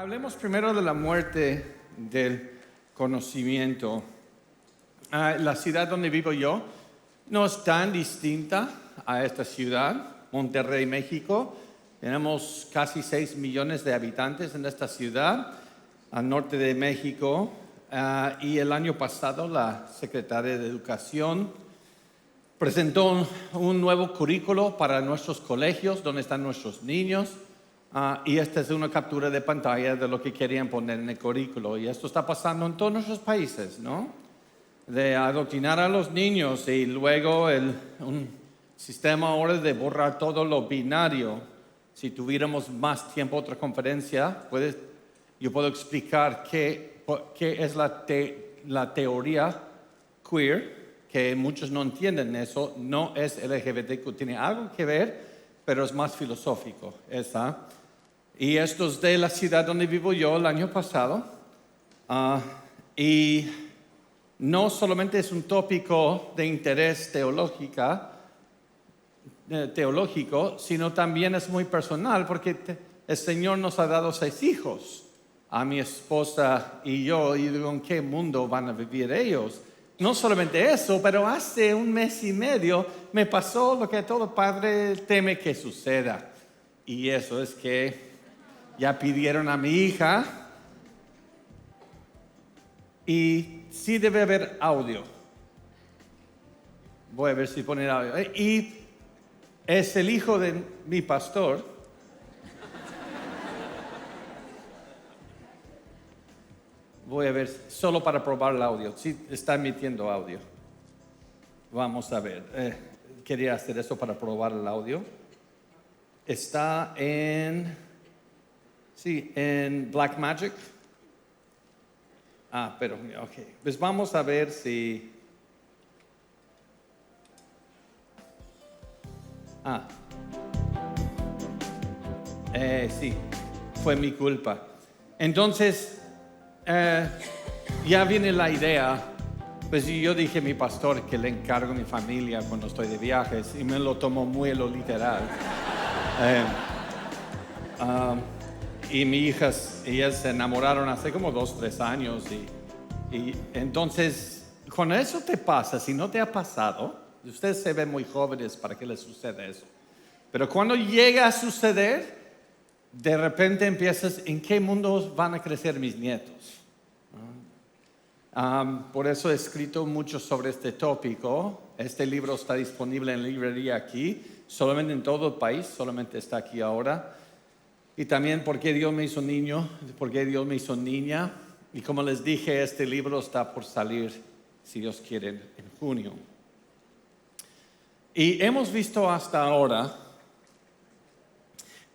Hablemos primero de la muerte del conocimiento. La ciudad donde vivo yo no es tan distinta a esta ciudad, Monterrey, México. Tenemos casi 6 millones de habitantes en esta ciudad, al norte de México. Y el año pasado la secretaria de Educación presentó un nuevo currículo para nuestros colegios, donde están nuestros niños. Y esta es una captura de pantalla de lo que querían poner en el currículo. Y esto está pasando en todos nuestros países, ¿no? De adoctrinar a los niños y luego un sistema ahora de borrar todo lo binario. Si tuviéramos más tiempo, otra conferencia, yo puedo explicar qué es la teoría queer, que muchos no entienden eso. No es LGBTQ, tiene algo que ver, pero es más filosófico esa. Y esto es de la ciudad donde vivo yo el año pasado. Y no solamente es un tópico de interés teológico, sino también es muy personal, porque el Señor nos ha dado 6 hijos, a mi esposa y yo, y digo, ¿en qué mundo van a vivir ellos? No solamente eso, pero hace 1 mes y medio me pasó lo que todo padre teme que suceda. Y eso es que ya pidieron a mi hija y sí debe haber audio. Voy a ver si ponen audio. Y es el hijo de mi pastor. Voy a ver, solo para probar el audio. Sí, está emitiendo audio. Vamos a ver. Quería hacer eso para probar el audio. Está en Blackmagic. Pero, ok. Pues vamos a ver si... Sí, fue mi culpa. Entonces... ya viene la idea. Pues yo dije a mi pastor que le encargo a mi familia cuando estoy de viajes y me lo tomó muy a lo literal. Y mis hijas, ellas se enamoraron hace como 2-3 años y entonces cuando eso te pasa, si no te ha pasado, ustedes se ven muy jóvenes para que les suceda eso, pero cuando llega a suceder, de repente empiezas, ¿en qué mundo van a crecer mis nietos? Por eso he escrito mucho sobre este tópico. Este libro está disponible en librería aquí, solamente en todo el país, solamente está aquí ahora. Y también por qué Dios me hizo niño, por qué Dios me hizo niña. Y como les dije, este libro está por salir, si Dios quiere, en junio. Y hemos visto hasta ahora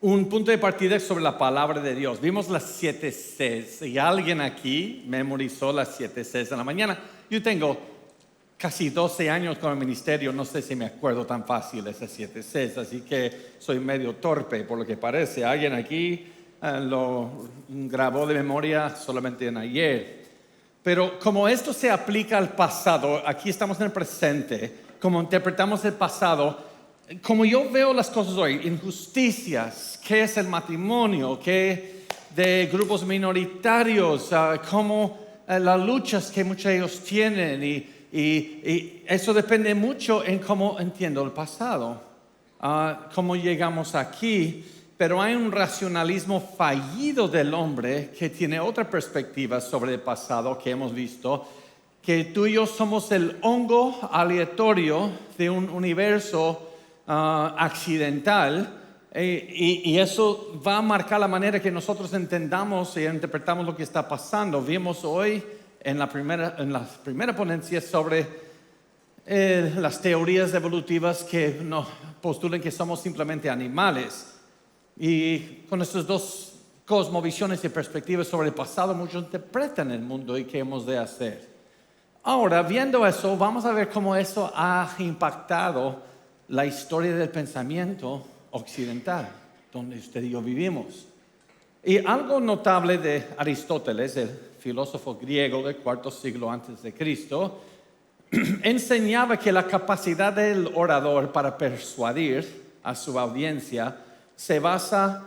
un punto de partida sobre la palabra de Dios. Vimos las 7 Cs y alguien aquí memorizó las 7 Cs en la mañana. Yo tengo casi 12 años con el ministerio, no sé si me acuerdo tan fácil esas 7 Cs, así que soy medio torpe por lo que parece. Alguien aquí lo grabó de memoria solamente en ayer. Pero como esto se aplica al pasado, aquí estamos en el presente, como interpretamos el pasado, como yo veo las cosas hoy, injusticias, qué es el matrimonio, qué de grupos minoritarios, cómo las luchas que muchos de ellos tienen y eso depende mucho en cómo entiendo el pasado, cómo llegamos aquí, pero hay un racionalismo fallido del hombre que tiene otra perspectiva sobre el pasado que hemos visto, que tú y yo somos el hongo aleatorio de un universo accidental y eso va a marcar la manera que nosotros entendamos y interpretamos lo que está pasando. Vimos hoy en la primera ponencia sobre las teorías evolutivas que nos postulan que somos simplemente animales, y con estas 2 cosmovisiones y perspectivas sobre el pasado muchos interpretan el mundo y qué hemos de hacer. Ahora, viendo eso, vamos a ver cómo eso ha impactado la historia del pensamiento occidental, donde usted y yo vivimos. Y algo notable de Aristóteles, el filósofo griego del IV siglo antes de Cristo, enseñaba que la capacidad del orador para persuadir a su audiencia se basa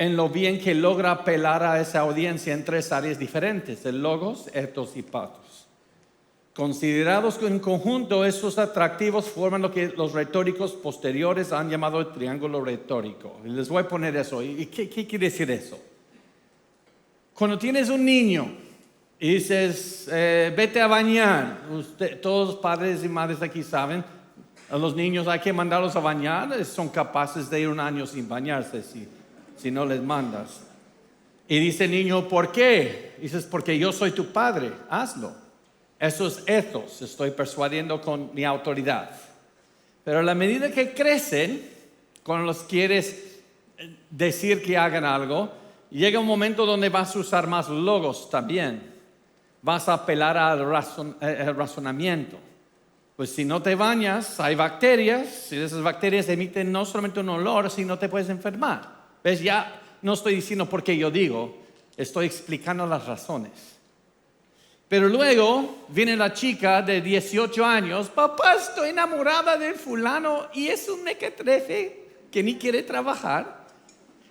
en lo bien que logra apelar a esa audiencia en tres áreas diferentes: el logos, ethos y pathos. Considerados en conjunto, estos atractivos forman lo que los retóricos posteriores han llamado el triángulo retórico. Y les voy a poner eso. ¿Y qué quiere decir eso? Cuando tienes un niño y dices, vete a bañar, todos los padres y madres aquí saben, a los niños hay que mandarlos a bañar, son capaces de ir un año sin bañarse si no les mandas. Y dice el niño, ¿por qué? Dices, porque yo soy tu padre, hazlo. Eso es ethos, estoy persuadiendo con mi autoridad. Pero a la medida que crecen, cuando los quieres decir que hagan algo, llega un momento donde vas a usar más logos también. Vas a apelar al razonamiento. Pues si no te bañas, hay bacterias, y esas bacterias emiten no solamente un olor, sino te puedes enfermar. ¿Ves? Ya no estoy diciendo porque yo digo, estoy explicando las razones. Pero luego viene la chica de 18 años, papá, estoy enamorada de fulano y es un mequetrefe que ni quiere trabajar.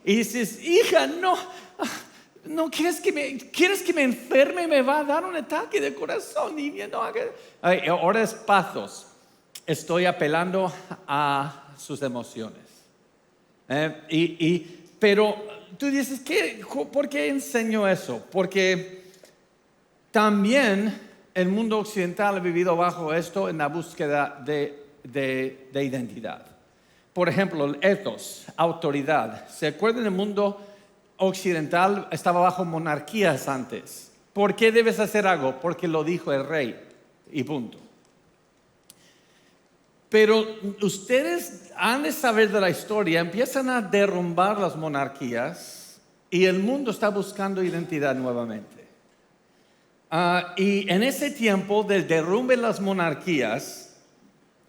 Y dices, hija, no quieres que me enferme, me va a dar un ataque de corazón. Y no, ahora es pathos. Estoy apelando a sus emociones. Pero tú dices, ¿por qué enseño eso? Porque también el mundo occidental ha vivido bajo esto en la búsqueda de identidad. Por ejemplo, el ethos, autoridad. ¿Se acuerdan? El mundo occidental estaba bajo monarquías antes. ¿Por qué debes hacer algo? Porque lo dijo el rey y punto. Pero ustedes han de saber de la historia, empiezan a derrumbar las monarquías y el mundo está buscando identidad nuevamente. Y en ese tiempo del derrumbe de las monarquías,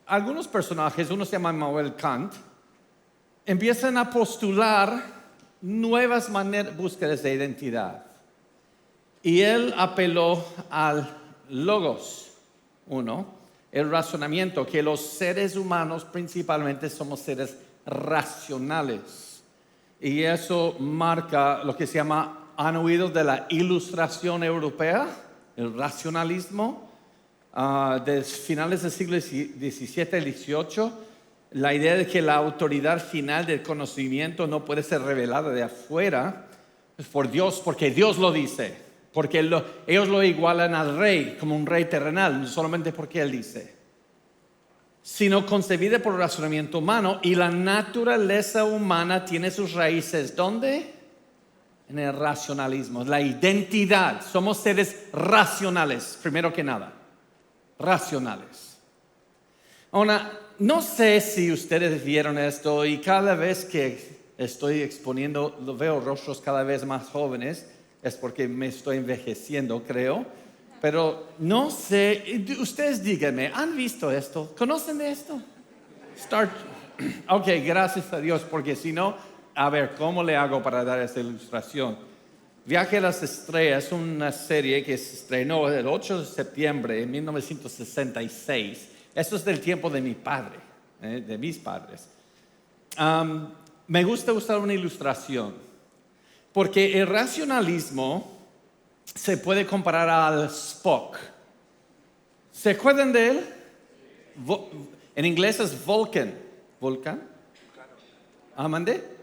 algunos personajes, uno se llama Immanuel Kant, empiezan a postular nuevas búsquedas de identidad. Y él apeló al logos, el razonamiento, que los seres humanos principalmente somos seres racionales. Y eso marca lo que se llama, ¿han oído de la Ilustración europea? El racionalismo de finales del siglo XVII y XVIII, la idea de que la autoridad final del conocimiento no puede ser revelada de afuera, es por Dios, porque Dios lo dice, porque ellos lo igualan al rey como un rey terrenal, no solamente porque Él dice, sino concebida por el razonamiento humano. Y la naturaleza humana tiene sus raíces, ¿dónde? En el racionalismo, la identidad. Somos seres racionales, primero que nada, racionales. Ahora, no sé si ustedes vieron esto, y cada vez que estoy exponiendo, veo rostros cada vez más jóvenes, es porque me estoy envejeciendo, creo. Pero no sé, ustedes díganme, ¿han visto esto? ¿Conocen de esto? Ok, gracias a Dios, porque si no, a ver, ¿cómo le hago para dar esta ilustración? Viaje a las Estrellas es una serie que se estrenó el 8 de septiembre de 1966. Eso es del tiempo de mi padre, de mis padres. Me gusta usar una ilustración, porque el racionalismo se puede comparar al Spock. ¿Se acuerdan de él? En inglés es Vulcan. ¿Vulcan? ¿Mande?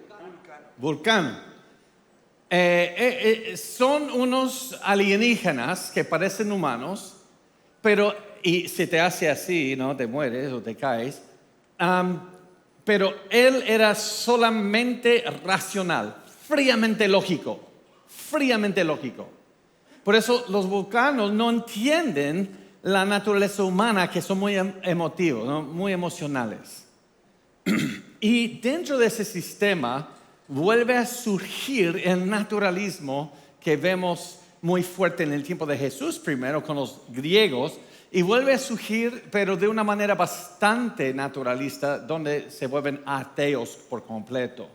Vulcano. Son unos alienígenas que parecen humanos, pero, y se te hace así, ¿no? Te mueres o te caes. Pero él era solamente racional, fríamente lógico. Por eso los vulcanos no entienden la naturaleza humana, que son muy emotivos, ¿no? Muy emocionales. Y dentro de ese sistema vuelve a surgir el naturalismo que vemos muy fuerte en el tiempo de Jesús primero con los griegos, y vuelve a surgir pero de una manera bastante naturalista, donde se vuelven ateos por completo.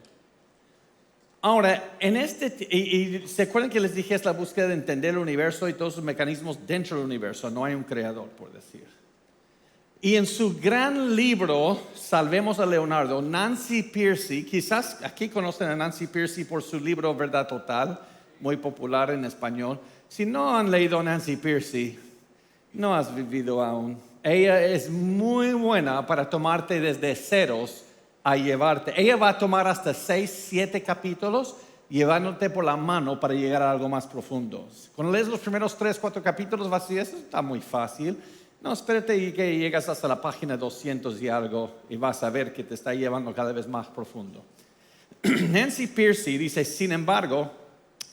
Ahora, y se acuerdan que les dije, es la búsqueda de entender el universo y todos los mecanismos dentro del universo, no hay un creador, por decir. Y en su gran libro, Salvemos a Leonardo, Nancy Pearcey, quizás aquí conocen a Nancy Pearcey por su libro Verdad Total, muy popular en español. Si no han leído a Nancy Pearcey, no has vivido aún. Ella es muy buena para tomarte desde ceros a llevarte. Ella va a tomar hasta 6, 7 capítulos llevándote por la mano para llegar a algo más profundo. Cuando lees los primeros 3, 4 capítulos vas a decir, eso está muy fácil. No, espérate y que llegas hasta la página 200 y algo y vas a ver que te está llevando cada vez más profundo. Nancy Pearcey dice, sin embargo,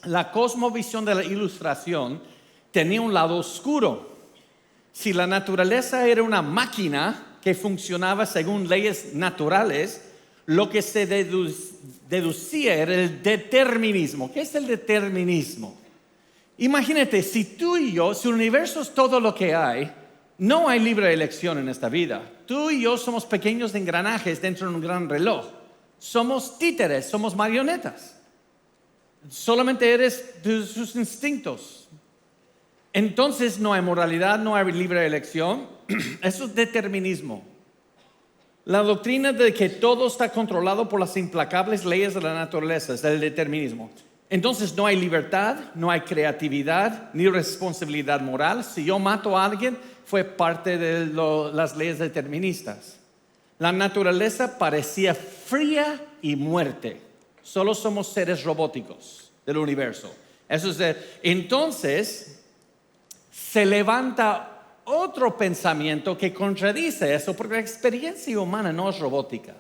la cosmovisión de la Ilustración tenía un lado oscuro. Si la naturaleza era una máquina que funcionaba según leyes naturales, lo que se deducía era el determinismo. ¿Qué es el determinismo? Imagínate, si tú y yo, si el universo es todo lo que hay, no hay libre elección en esta vida. Tú y yo somos pequeños engranajes dentro de un gran reloj. Somos títeres, somos marionetas. Solamente eres de sus instintos. Entonces no hay moralidad, no hay libre elección. Eso es determinismo. La doctrina de que todo está controlado por las implacables leyes de la naturaleza es el determinismo. Entonces no hay libertad, no hay creatividad, ni responsabilidad moral. Si yo mato a alguien, fue parte de las leyes deterministas. La naturaleza parecía fría y muerte. Solo somos seres robóticos del universo. Entonces, se levanta otro pensamiento que contradice eso, porque la experiencia humana no es robótica.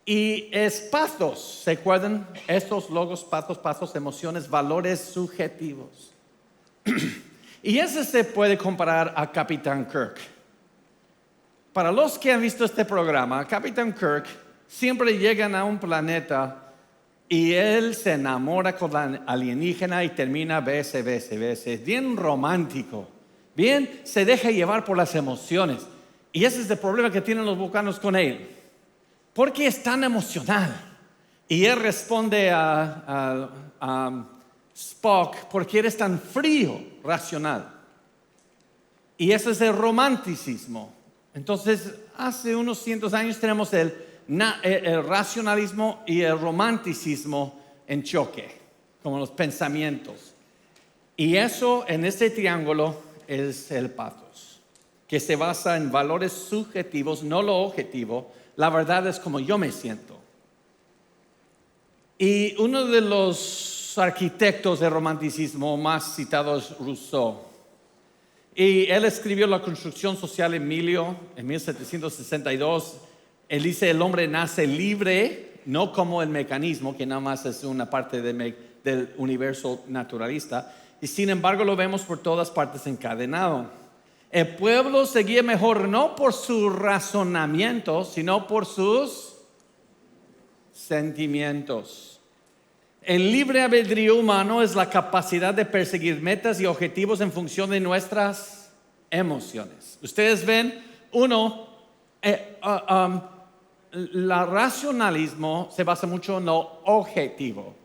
Y es pathos, ¿se acuerdan? Estos logos, pathos, emociones, valores subjetivos. Y ese se puede comparar a Capitán Kirk. Para los que han visto este programa, Capitán Kirk siempre llegan a un planeta y él se enamora con la alienígena y termina bese. Bien romántico. Bien, se deja llevar por las emociones. Y ese es el problema que tienen los vulcanos con él. Porque es tan emocional. Y él responde a Spock, porque eres tan frío, racional. Y ese es el romanticismo. Entonces, hace unos cientos de años tenemos el racionalismo y el romanticismo en choque, como los pensamientos. Y eso, en este triángulo, es el pathos, que se basa en valores subjetivos, no lo objetivo. La verdad es como yo me siento. Y uno de los arquitectos del romanticismo más citados es Rousseau. Y él escribió La construcción social Emilio en 1762. Él dice, el hombre nace libre, no como el mecanismo, que nada más es una parte del universo naturalista. Y sin embargo lo vemos por todas partes encadenado. El pueblo seguía mejor no por su razonamiento, sino por sus sentimientos. El libre albedrío humano es la capacidad de perseguir metas y objetivos en función de nuestras emociones. Ustedes ven, el racionalismo se basa mucho en lo objetivo.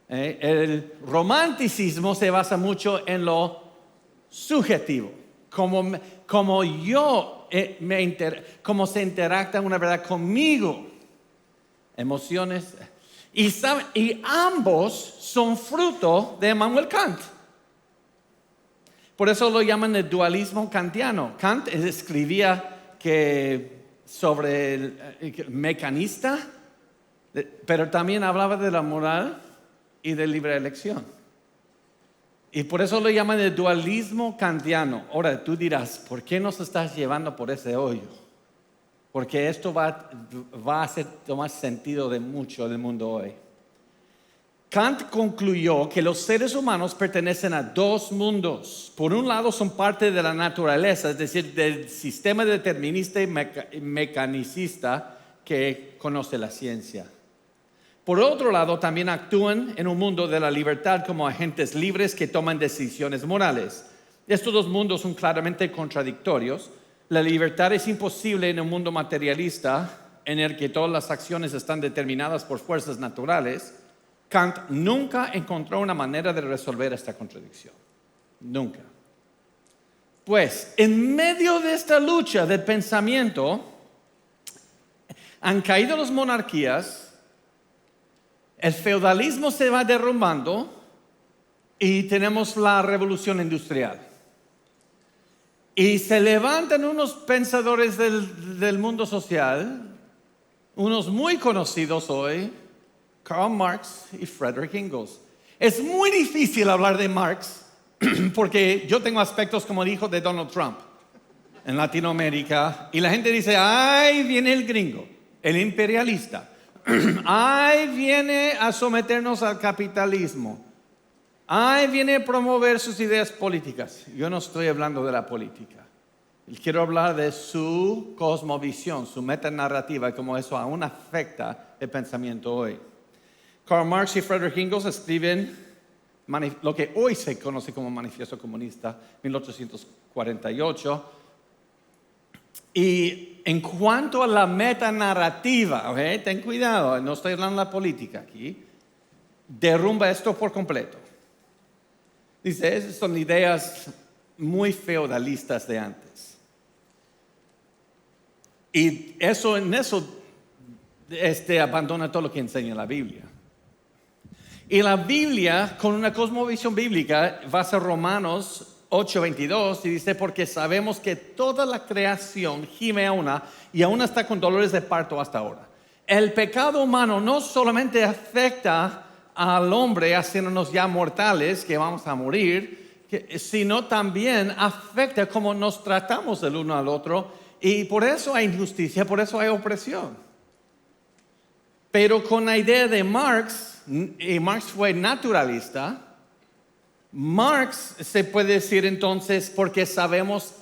El romanticismo se basa mucho en lo subjetivo. Como se interacta una verdad conmigo. Emociones. Y ambos son fruto de Immanuel Kant. Por eso lo llaman el dualismo kantiano. Kant escribía sobre el mecanista, pero también hablaba de la moral y de libre elección. Y por eso lo llaman el dualismo kantiano. Ahora tú dirás, ¿por qué nos estás llevando por ese hoyo? Porque esto va a hacer tomar sentido de mucho del mundo hoy. Kant concluyó que los seres humanos pertenecen a dos mundos. Por un lado son parte de la naturaleza, es decir, del sistema determinista y mecanicista que conoce la ciencia. Por otro lado, también actúan en un mundo de la libertad como agentes libres que toman decisiones morales. Estos dos mundos son claramente contradictorios. La libertad es imposible en un mundo materialista en el que todas las acciones están determinadas por fuerzas naturales. Kant nunca encontró una manera de resolver esta contradicción. Nunca. Pues, en medio de esta lucha del pensamiento, han caído las monarquías, el feudalismo se va derrumbando y tenemos la revolución industrial. Y se levantan unos pensadores del mundo social, unos muy conocidos hoy, Karl Marx y Friedrich Engels. Es muy difícil hablar de Marx porque yo tengo aspectos como el hijo de Donald Trump en Latinoamérica y la gente dice, ¡ay, viene el gringo, el imperialista! ¡Ay, viene a someternos al capitalismo! ¡Ay, viene a promover sus ideas políticas! Yo no estoy hablando de la política. Quiero hablar de su cosmovisión, su metanarrativa, y cómo eso aún afecta el pensamiento hoy. Karl Marx y Friedrich Engels escriben lo que hoy se conoce como Manifiesto Comunista, 1848. Y en cuanto a la metanarrativa, ten cuidado, no estoy hablando de la política aquí, derrumba esto por completo. Dice, esas son ideas muy feudalistas de antes. Y en eso abandona todo lo que enseña la Biblia. Y la Biblia, con una cosmovisión bíblica, va a ser Romanos 8:22 y dice, porque sabemos que toda la creación gime a una y aún está con dolores de parto hasta ahora. El pecado humano no solamente afecta al hombre haciéndonos ya mortales, que vamos a morir, sino también afecta cómo nos tratamos el uno al otro, y por eso hay injusticia, por eso hay opresión. Pero con la idea de Marx, y Marx fue naturalista, Marx se puede decir entonces porque sabemos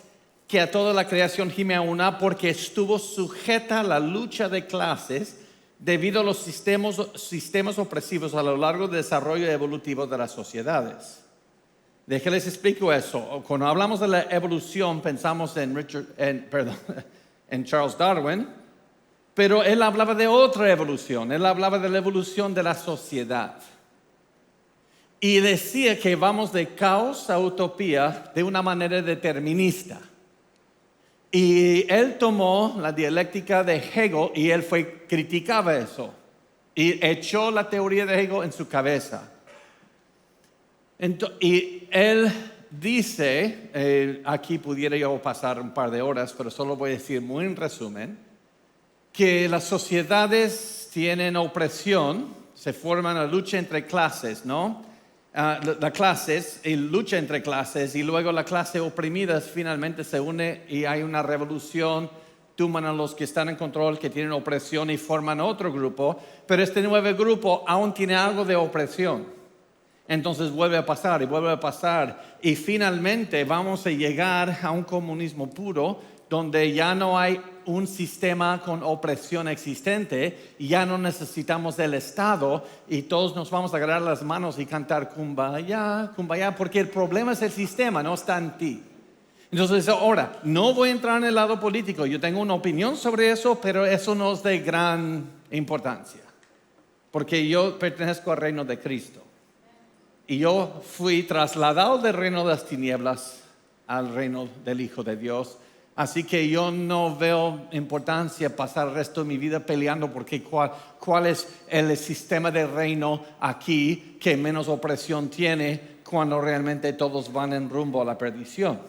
que a toda la creación gime a una, porque estuvo sujeta a la lucha de clases debido a los sistemas opresivos a lo largo del desarrollo evolutivo de las sociedades. Déjenles explico eso. Cuando hablamos de la evolución pensamos en Charles Darwin, pero él hablaba de otra evolución. Él hablaba de la evolución de la sociedad. Y decía que vamos de caos a utopía de una manera determinista. Y él tomó la dialéctica de Hegel y él criticaba eso. Y echó la teoría de Hegel en su cabeza. Y él dice, aquí pudiera yo pasar un par de horas, pero solo voy a decir muy en resumen, que las sociedades tienen opresión, se forma una lucha entre clases, ¿no? La clases y lucha entre clases, y luego la clase oprimida finalmente se une y hay una revolución, tumban a los que están en control, que tienen opresión y forman otro grupo, pero este nuevo grupo aún tiene algo de opresión. Entonces vuelve a pasar y vuelve a pasar y finalmente vamos a llegar a un comunismo puro donde ya no hay un sistema con opresión existente, ya no necesitamos del Estado y todos nos vamos a agarrar las manos y cantar Kumbaya, Kumbaya, porque el problema es el sistema, no está en ti. Entonces ahora, no voy a entrar en el lado político, yo tengo una opinión sobre eso, pero eso no es de gran importancia, porque yo pertenezco al reino de Cristo. Y yo fui trasladado del reino de las tinieblas al reino del Hijo de Dios. Así que yo no veo importancia pasar el resto de mi vida peleando porque cuál es el sistema de reino aquí que menos opresión tiene cuando realmente todos van en rumbo a la perdición.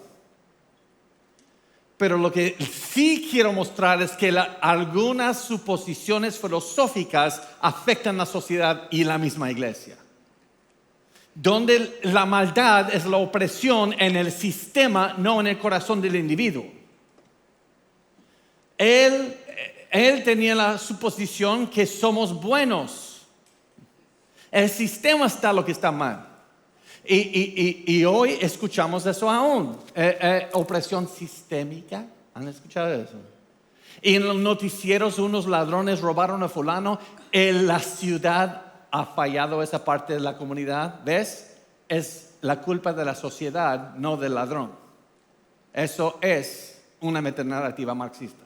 Pero lo que sí quiero mostrar es que algunas suposiciones filosóficas afectan la sociedad y la misma iglesia. Donde la maldad es la opresión en el sistema, no en el corazón del individuo. Él tenía la suposición que somos buenos. El sistema está lo que está mal. Y hoy escuchamos eso aún. Opresión sistémica. ¿Han escuchado eso? Y en los noticieros unos ladrones robaron a fulano. La ciudad ha fallado esa parte de la comunidad. ¿Ves? Es la culpa de la sociedad, no del ladrón. Eso es una metanarrativa marxista.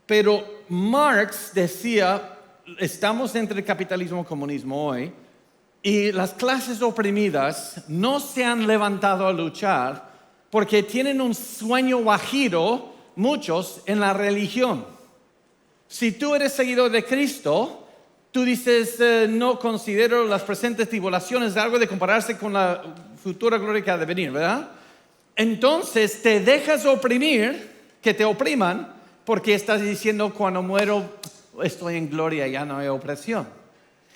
Pero Marx decía, estamos entre capitalismo y comunismo hoy, Y las clases oprimidas no se han levantado a luchar porque tienen un sueño guajiro, muchos, en la religión. Si tú eres seguidor de Cristo, tú dices, no considero las presentes tribulaciones de algo de compararse con la futura gloria que ha de venir, ¿verdad? Entonces te dejas oprimir, que te opriman, porque estás diciendo, cuando muero estoy en gloria, ya no hay opresión.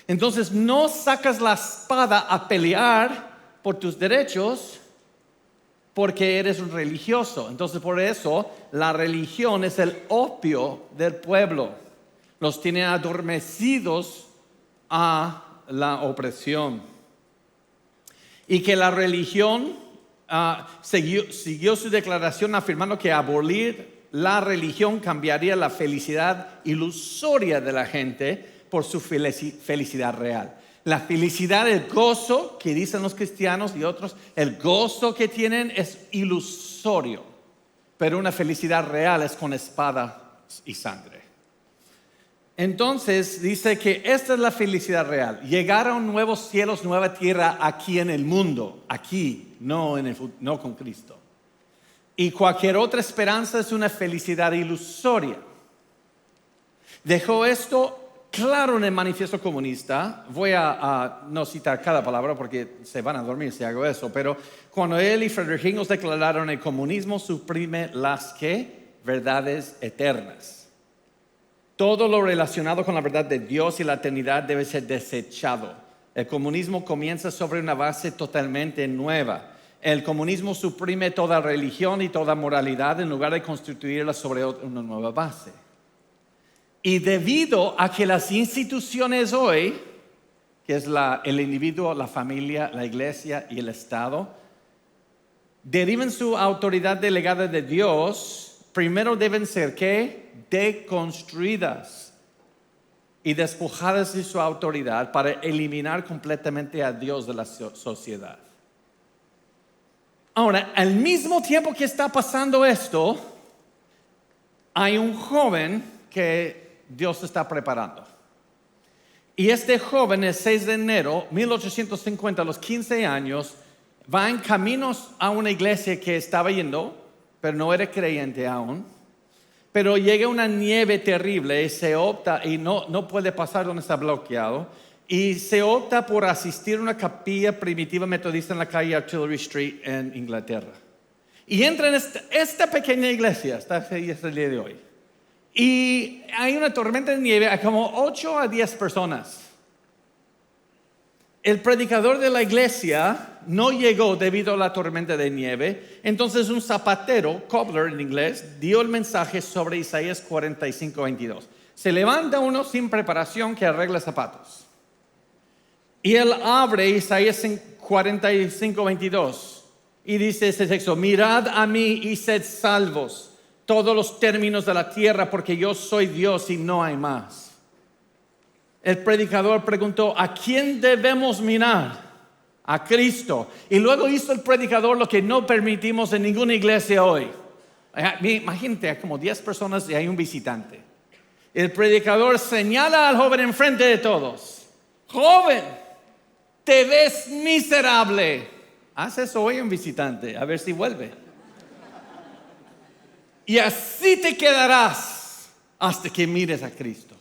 Entonces no sacas la espada a pelear por tus derechos porque eres un religioso. Entonces por eso la religión es el opio del pueblo. Los tiene adormecidos a la opresión. Y que la religión siguió su declaración afirmando que abolir la religión cambiaría la felicidad ilusoria de la gente por su felicidad real. La felicidad, el gozo que dicen los cristianos y otros, el gozo que tienen es ilusorio, pero una felicidad real es con espada y sangre. Entonces dice que esta es la felicidad real, llegar a un nuevo cielos, nueva tierra aquí en el mundo, aquí, no con Cristo. Y cualquier otra esperanza es una felicidad ilusoria. Dejó esto claro en el manifiesto comunista. Voy a no citar cada palabra porque se van a dormir si hago eso, pero cuando él y Friedrich Engels declararon el comunismo suprime las verdades eternas. Todo lo relacionado con la verdad de Dios y la eternidad debe ser desechado. El comunismo comienza sobre una base totalmente nueva. El comunismo suprime toda religión y toda moralidad en lugar de constituirla sobre una nueva base. Y debido a que las instituciones hoy, que es el individuo, la familia, la iglesia y el Estado, derivan su autoridad delegada de Dios, primero deben ser ¿qué? Deconstruidas y despojadas de su autoridad para eliminar completamente a Dios de la sociedad. Ahora, al mismo tiempo que está pasando esto, hay un joven que Dios está preparando. Y este joven, el 6 de enero de 1850, a los 15 años, va en caminos a una iglesia que estaba yendo, pero no era creyente aún. Pero llega una nieve terrible y se opta, y no puede pasar donde está bloqueado, y se opta por asistir a una capilla primitiva metodista en la calle Artillery Street en Inglaterra. Y entra en esta pequeña iglesia, hasta el día de hoy. Y hay una tormenta de nieve, hay como 8 a 10 personas. El predicador de la iglesia no llegó debido a la tormenta de nieve. Entonces un zapatero, cobbler en inglés, dio el mensaje sobre Isaías 45:22. Se levanta uno sin preparación que arregla zapatos. Y él abre Isaías 45:22 y dice ese texto: mirad a mí y sed salvos todos los términos de la tierra, porque yo soy Dios y no hay más. El predicador preguntó: ¿a quién debemos mirar? A Cristo. Y luego hizo el predicador lo que no permitimos en ninguna iglesia hoy. Imagínate, hay como 10 personas y hay un visitante. El predicador señala al joven enfrente de todos: joven, te ves miserable. Haz eso hoy un visitante, a ver si vuelve. Y así te quedarás hasta que mires a Cristo.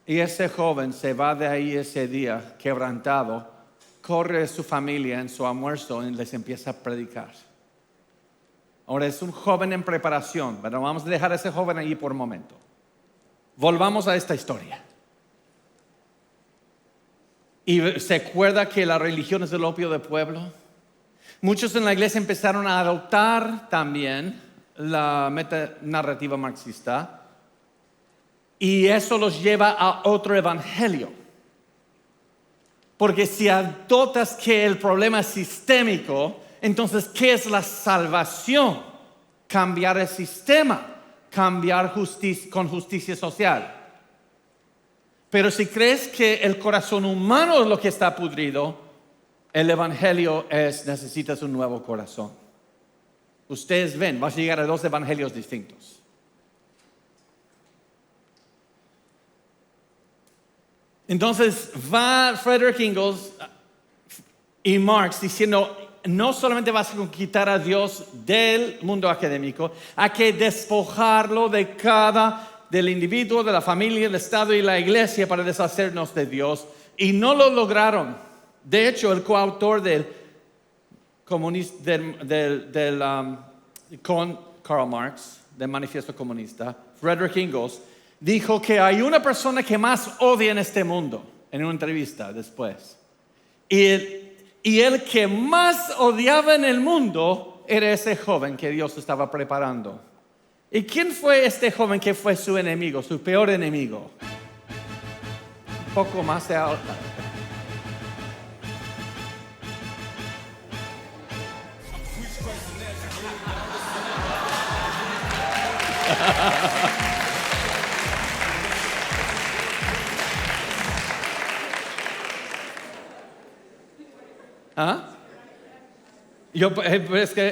Y ese joven se va de ahí ese día quebrantado, corre a su familia en su almuerzo y les empieza a predicar. Ahora es un joven en preparación, pero vamos a dejar a ese joven allí por un momento. Volvamos a esta historia. Y se acuerda que la religión es el opio del pueblo. Muchos en la iglesia empezaron a adoptar también la metanarrativa marxista. Y eso los lleva a otro evangelio. Porque si adoptas que el problema es sistémico, entonces ¿qué es la salvación? Cambiar el sistema, cambiar con justicia social. Pero si crees que el corazón humano es lo que está pudrido, el evangelio necesitas un nuevo corazón. Ustedes ven, vas a llegar a 2 evangelios distintos. Entonces va Frederick Ingalls y Marx diciendo, no solamente vas a quitar a Dios del mundo académico, hay que despojarlo del individuo, de la familia, del Estado y la iglesia para deshacernos de Dios. Y no lo lograron. De hecho, el coautor con Karl Marx, del Manifiesto Comunista, Frederick Ingalls, dijo que hay una persona que más odia en este mundo, en una entrevista después. Y el que más odiaba en el mundo era ese joven que Dios estaba preparando. ¿Y quién fue este joven que fue su enemigo, su peor enemigo? Un poco más de ahora. ¿Ah?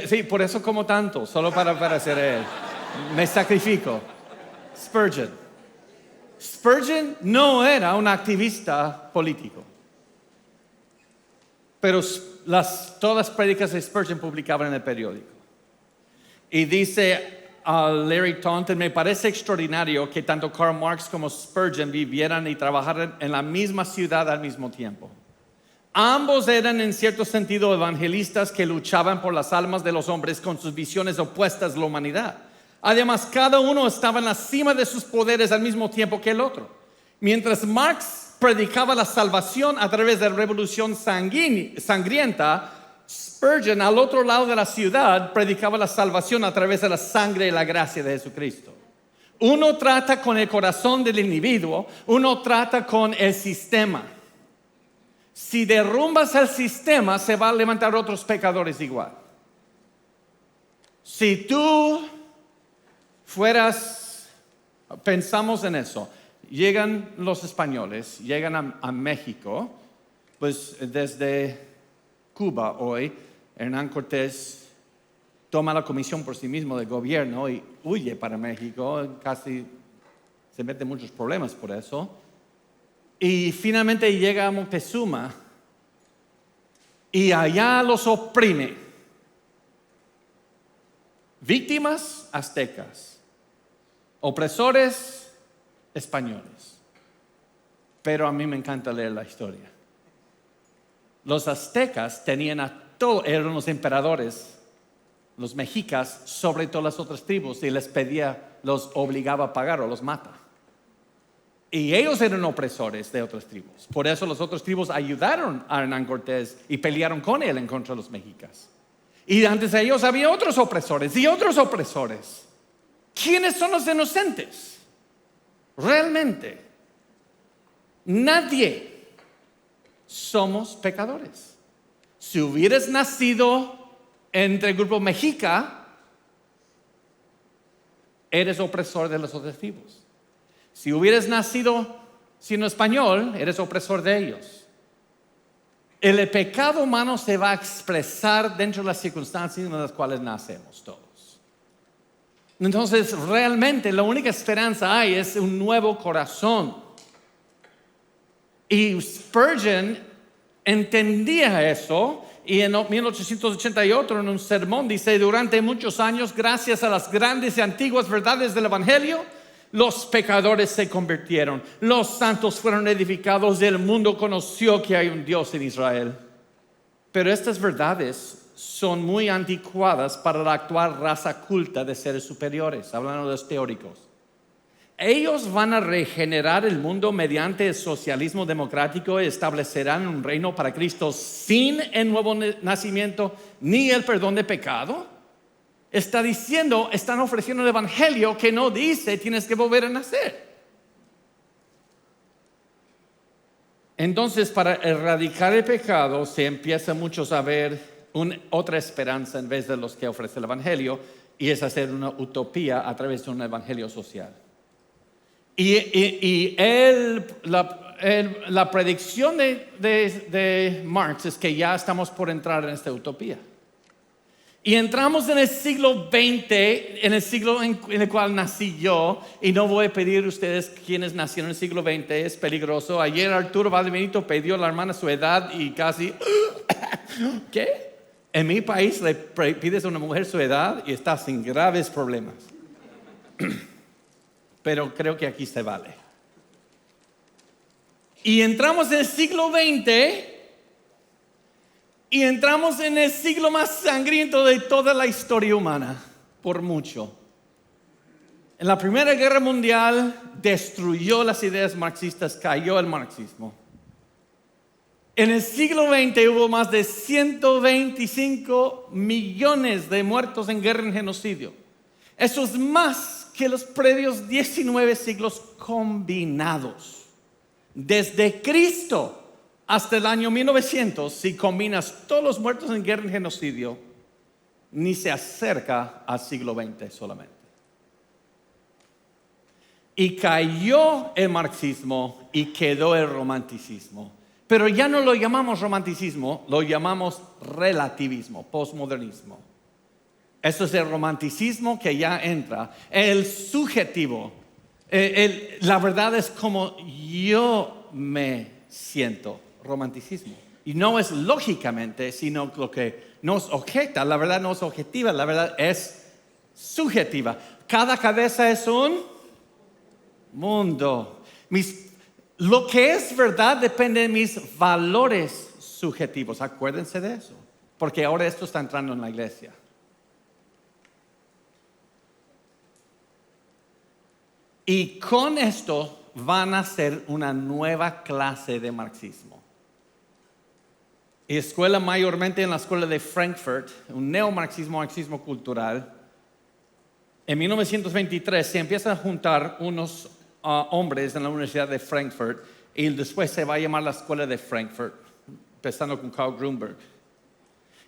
Sí, por eso como tanto, solo para parecer él. Me sacrifico. Spurgeon no era un activista político, pero todas las prédicas de Spurgeon publicaban en el periódico. Y dice a Larry Taunton, me parece extraordinario que tanto Karl Marx como Spurgeon vivieran y trabajaran en la misma ciudad al mismo tiempo. Ambos eran en cierto sentido evangelistas que luchaban por las almas de los hombres con sus visiones opuestas a la humanidad. Además, cada uno estaba en la cima de sus poderes al mismo tiempo que el otro. Mientras Marx predicaba la salvación a través de la revolución sangrienta, Spurgeon, al otro lado de la ciudad, predicaba la salvación a través de la sangre y la gracia de Jesucristo. Uno trata con el corazón del individuo, uno trata con el sistema. Si derrumbas el sistema, se van a levantar otros pecadores igual. Si tú pensamos en eso, llegan los españoles, llegan a México, pues desde Cuba hoy, Hernán Cortés toma la comisión por sí mismo del gobierno y huye para México, casi se mete en muchos problemas por eso. Y finalmente llega a Moctezuma y allá los oprime. Víctimas aztecas, opresores españoles. Pero a mí me encanta leer la historia. Los aztecas eran los emperadores, los mexicas, sobre todas las otras tribus, y los obligaba a pagar o los mata. Y ellos eran opresores de otras tribus. Por eso las otras tribus ayudaron a Hernán Cortés y pelearon con él en contra de los mexicas. Y antes de ellos había otros opresores y otros opresores. ¿Quiénes son los inocentes? Realmente, nadie. Somos pecadores. Si hubieras nacido entre el grupo mexica, eres opresor de las otras tribus. Si hubieras nacido siendo español, eres opresor de ellos. El pecado humano se va a expresar dentro de las circunstancias en las cuales nacemos todos. Entonces, realmente la única esperanza hay es un nuevo corazón. Y Spurgeon entendía eso. Y en 1888 en un sermón dice, durante muchos años, gracias a las grandes y antiguas verdades del Evangelio, los pecadores se convirtieron, los santos fueron edificados y el mundo conoció que hay un Dios en Israel. Pero estas verdades son muy anticuadas para la actual raza culta de seres superiores, hablando de los teóricos. Ellos van a regenerar el mundo mediante el socialismo democrático y establecerán un reino para Cristo sin el nuevo nacimiento ni el perdón de pecado. Están ofreciendo el evangelio que no dice tienes que volver a nacer. Entonces, para erradicar el pecado, se empieza muchos a ver otra esperanza en vez de los que ofrece el evangelio, y es hacer una utopía a través de un evangelio social. Y la predicción de Marx es que ya estamos por entrar en esta utopía. Y entramos en el siglo XX, en el siglo en el cual nací yo, y no voy a pedir a ustedes quienes nacieron en el siglo XX, es peligroso. Ayer Arturo Valdebenito pidió a la hermana su edad y casi, ¿qué? En mi país le pides a una mujer su edad y está sin graves problemas. Pero creo que aquí se vale. Y entramos en el siglo XX y entramos en el siglo más sangriento de toda la historia humana, por mucho. En la Primera Guerra Mundial destruyó las ideas marxistas, cayó el marxismo. En el siglo XX hubo más de 125 millones de muertos en guerra y genocidio. Eso es más que los previos 19 siglos combinados. Desde Cristo hasta el año 1900, si combinas todos los muertos en guerra y genocidio, ni se acerca al siglo XX solamente. Y cayó el marxismo y quedó el romanticismo. Pero ya no lo llamamos romanticismo, lo llamamos relativismo, posmodernismo. Eso es el romanticismo que ya entra. El subjetivo, la verdad es como yo me siento, romanticismo. Y no es lógicamente, sino lo que nos objeta. La verdad no es objetiva, la verdad es subjetiva. Cada cabeza es un mundo. Lo que es verdad depende de mis valores subjetivos. Acuérdense de eso, porque ahora esto está entrando en la iglesia. Y con esto van a hacer una nueva clase de marxismo. Y escuela mayormente en la escuela de Frankfurt, un neomarxismo, marxismo cultural. En 1923 se empiezan a juntar unos hombres en la Universidad de Frankfurt y después se va a llamar la escuela de Frankfurt, empezando con Karl Grünberg.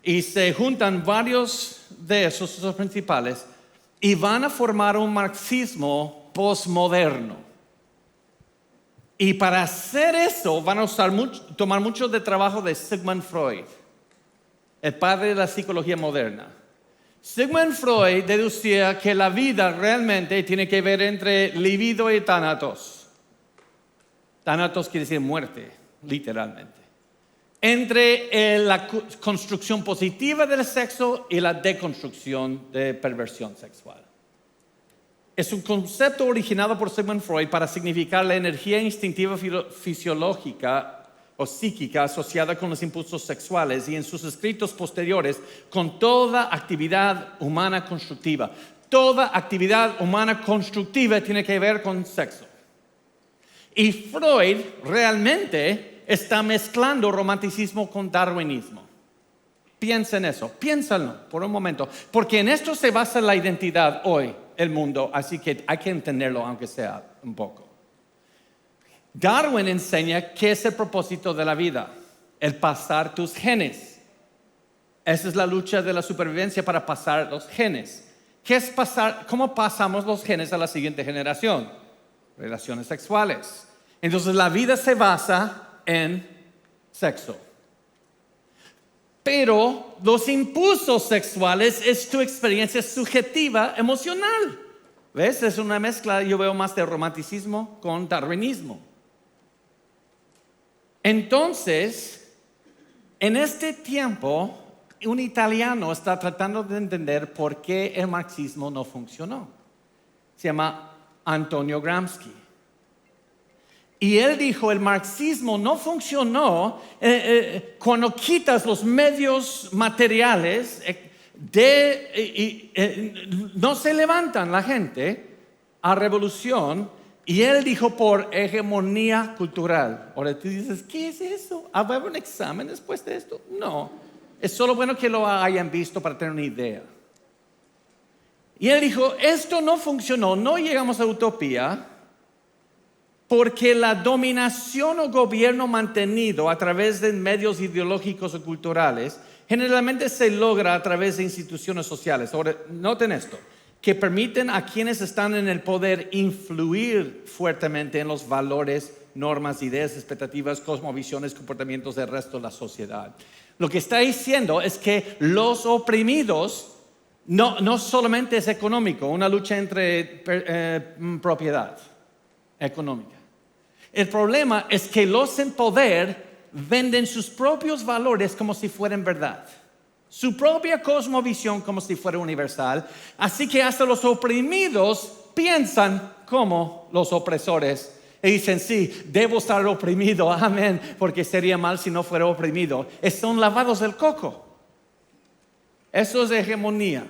Y se juntan varios de esos principales y van a formar un marxismo postmoderno. Y para hacer eso van a tomar mucho de trabajo de Sigmund Freud, el padre de la psicología moderna. Sigmund Freud deducía que la vida realmente tiene que ver entre libido y thanatos. Thanatos quiere decir muerte, literalmente. Entre la construcción positiva del sexo y la deconstrucción de perversión sexual. Es un concepto originado por Sigmund Freud para significar la energía instintiva fisiológica o psíquica asociada con los impulsos sexuales, y en sus escritos posteriores con toda actividad humana constructiva. Toda actividad humana constructiva tiene que ver con sexo. Y Freud realmente está mezclando romanticismo con darwinismo. Piensa en eso, piénsalo por un momento, porque en esto se basa la identidad hoy, el mundo, así que hay que entenderlo aunque sea un poco. Darwin enseña qué es el propósito de la vida, el pasar tus genes. Esa es la lucha de la supervivencia para pasar los genes. ¿Qué es pasar? ¿Cómo pasamos los genes a la siguiente generación? Relaciones sexuales. Entonces la vida se basa en sexo. Pero los impulsos sexuales es tu experiencia subjetiva emocional. ¿Ves? Es una mezcla, yo veo más de romanticismo con darwinismo. Entonces, en este tiempo, un italiano está tratando de entender por qué el marxismo no funcionó. Se llama Antonio Gramsci. Y él dijo, el marxismo no funcionó cuando quitas los medios materiales, no se levantan la gente a revolución. Y él dijo por hegemonía cultural. Ahora tú dices, ¿qué es eso? ¿Habrá un examen después de esto? No, es solo bueno que lo hayan visto para tener una idea. Y él dijo, esto no funcionó, no llegamos a utopía, porque la dominación o gobierno mantenido a través de medios ideológicos o culturales generalmente se logra a través de instituciones sociales. Ahora, noten esto, que permiten a quienes están en el poder influir fuertemente en los valores, normas, ideas, expectativas, cosmovisiones, comportamientos del resto de la sociedad. Lo que está diciendo es que los oprimidos no solamente es económico, una lucha entre propiedad económica. El problema es que los en poder venden sus propios valores como si fueran verdad. Su propia cosmovisión como si fuera universal. Así que hasta los oprimidos piensan como los opresores. Y dicen, sí, debo estar oprimido, amén, porque sería mal si no fuera oprimido. Son lavados del coco. Eso es hegemonía.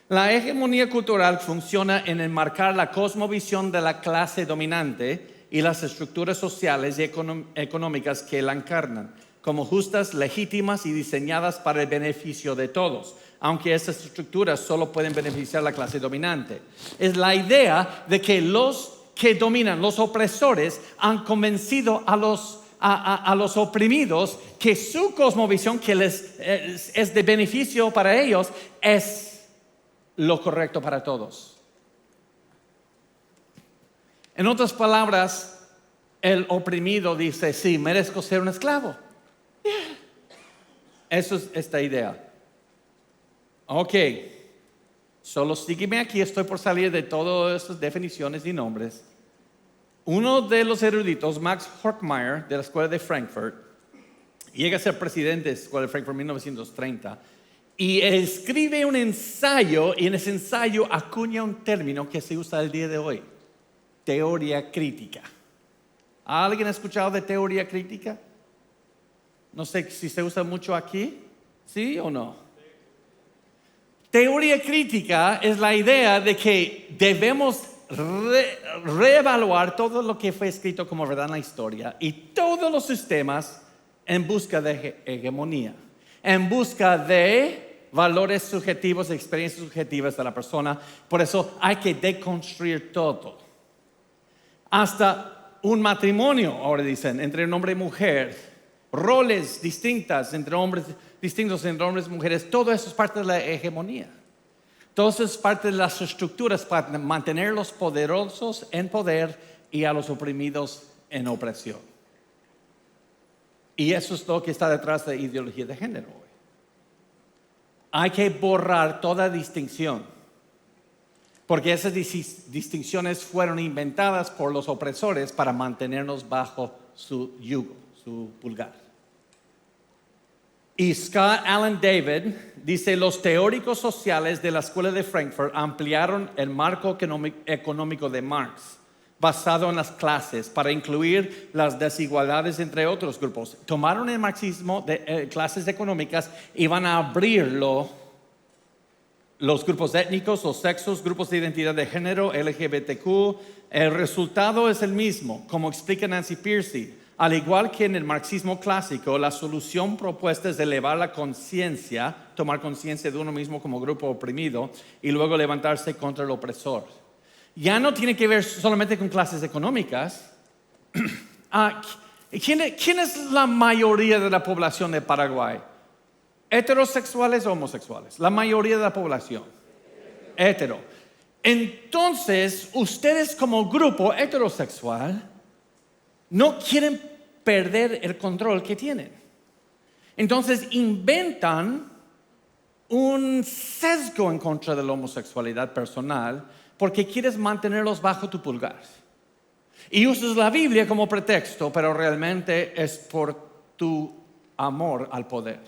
La hegemonía cultural funciona en enmarcar la cosmovisión de la clase dominante y las estructuras sociales y económicas que la encarnan, como justas, legítimas y diseñadas para el beneficio de todos, aunque esas estructuras solo pueden beneficiar a la clase dominante. Es la idea de que los que dominan, los opresores, han convencido a los oprimidos que su cosmovisión, que es de beneficio para ellos, es lo correcto para todos. En otras palabras, el oprimido dice, sí, merezco ser un esclavo. Eso es esta idea. Ok, solo sígueme aquí, estoy por salir de todas estas definiciones y nombres. Uno de los eruditos, Max Horkheimer, de la Escuela de Frankfurt, llega a ser presidente de la Escuela de Frankfurt en 1930 y escribe un ensayo, y en ese ensayo acuña un término que se usa el día de hoy: teoría crítica. ¿Alguien ha escuchado de teoría crítica? No sé si se usa mucho aquí, ¿sí o no? Teoría crítica es la idea de que debemos reevaluar todo lo que fue escrito como verdad en la historia y todos los sistemas en busca de hegemonía, en busca de valores subjetivos, experiencias subjetivas de la persona. Por eso hay que deconstruir todo. Hasta un matrimonio, ahora dicen, entre un hombre y mujer, roles distintos entre hombres y mujeres, todo eso es parte de la hegemonía. Todo eso es parte de las estructuras para mantener a los poderosos en poder y a los oprimidos en opresión. Y eso es lo que está detrás de la ideología de género hoy. Hay que borrar toda distinción, porque esas distinciones fueron inventadas por los opresores para mantenernos bajo su yugo, su pulgar. Y Scott Allen David dice: los teóricos sociales de la Escuela de Frankfurt ampliaron el marco económico de Marx, basado en las clases, para incluir las desigualdades entre otros grupos. Tomaron el marxismo de clases económicas y van a abrirlo. Los grupos étnicos, los sexos, grupos de identidad de género, LGBTQ, el resultado es el mismo, como explica Nancy Pearcey. Al igual que en el marxismo clásico, la solución propuesta es elevar la conciencia, tomar conciencia de uno mismo como grupo oprimido y luego levantarse contra el opresor. Ya no tiene que ver solamente con clases económicas. ¿Quién es la mayoría de la población de Paraguay? ¿Heterosexuales o homosexuales? La mayoría de la población. Hetero. Entonces, ustedes como grupo heterosexual no quieren perder el control que tienen. Entonces inventan un sesgo en contra de la homosexualidad personal porque quieres mantenerlos bajo tu pulgar. Y usas la Biblia como pretexto, pero realmente es por tu amor al poder.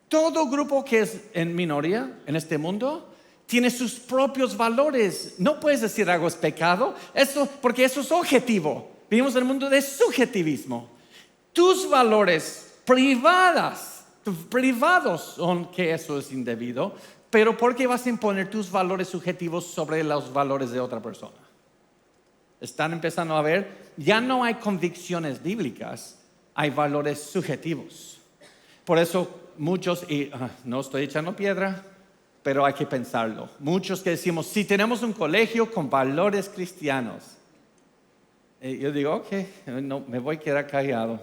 Todo grupo que es en minoría en este mundo tiene sus propios valores. No puedes decir algo es pecado, porque eso es objetivo. Vivimos en el mundo de subjetivismo. Tus valores privados son que eso es indebido, pero ¿por qué vas a imponer tus valores subjetivos sobre los valores de otra persona? Están empezando a ver, ya no hay convicciones bíblicas, hay valores subjetivos. Por eso muchos, y no estoy echando piedra, pero hay que pensarlo. Muchos que decimos, si tenemos un colegio con valores cristianos, yo digo, ok, no, me voy a quedar callado.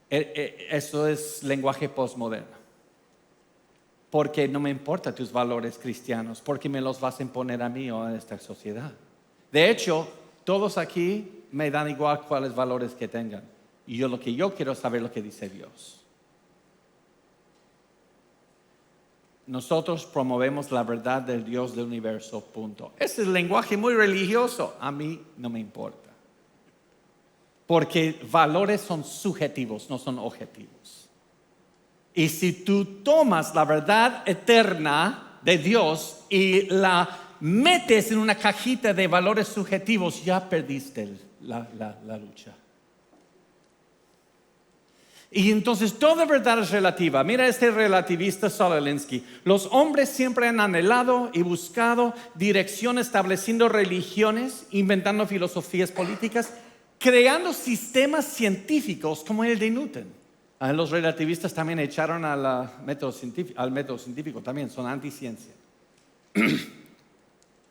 Eso es lenguaje postmoderno. Porque no me importan tus valores cristianos, porque me los vas a imponer a mí o a esta sociedad. De hecho, todos aquí me dan igual cuáles valores que tengan. Y lo que yo quiero es saber lo que dice Dios. Nosotros promovemos la verdad del Dios del universo, punto. Ese es el lenguaje muy religioso. A mí no me importa. Porque valores son subjetivos, no son objetivos. Y si tú tomas la verdad eterna de Dios y la metes en una cajita de valores subjetivos, ya perdiste la lucha. Y entonces toda verdad es relativa. Mira este relativista Saul Alinsky. Los hombres siempre han anhelado y buscado dirección, estableciendo religiones, inventando filosofías políticas, creando sistemas científicos como el de Newton. Los relativistas también echaron al método científico también, son anticiencia.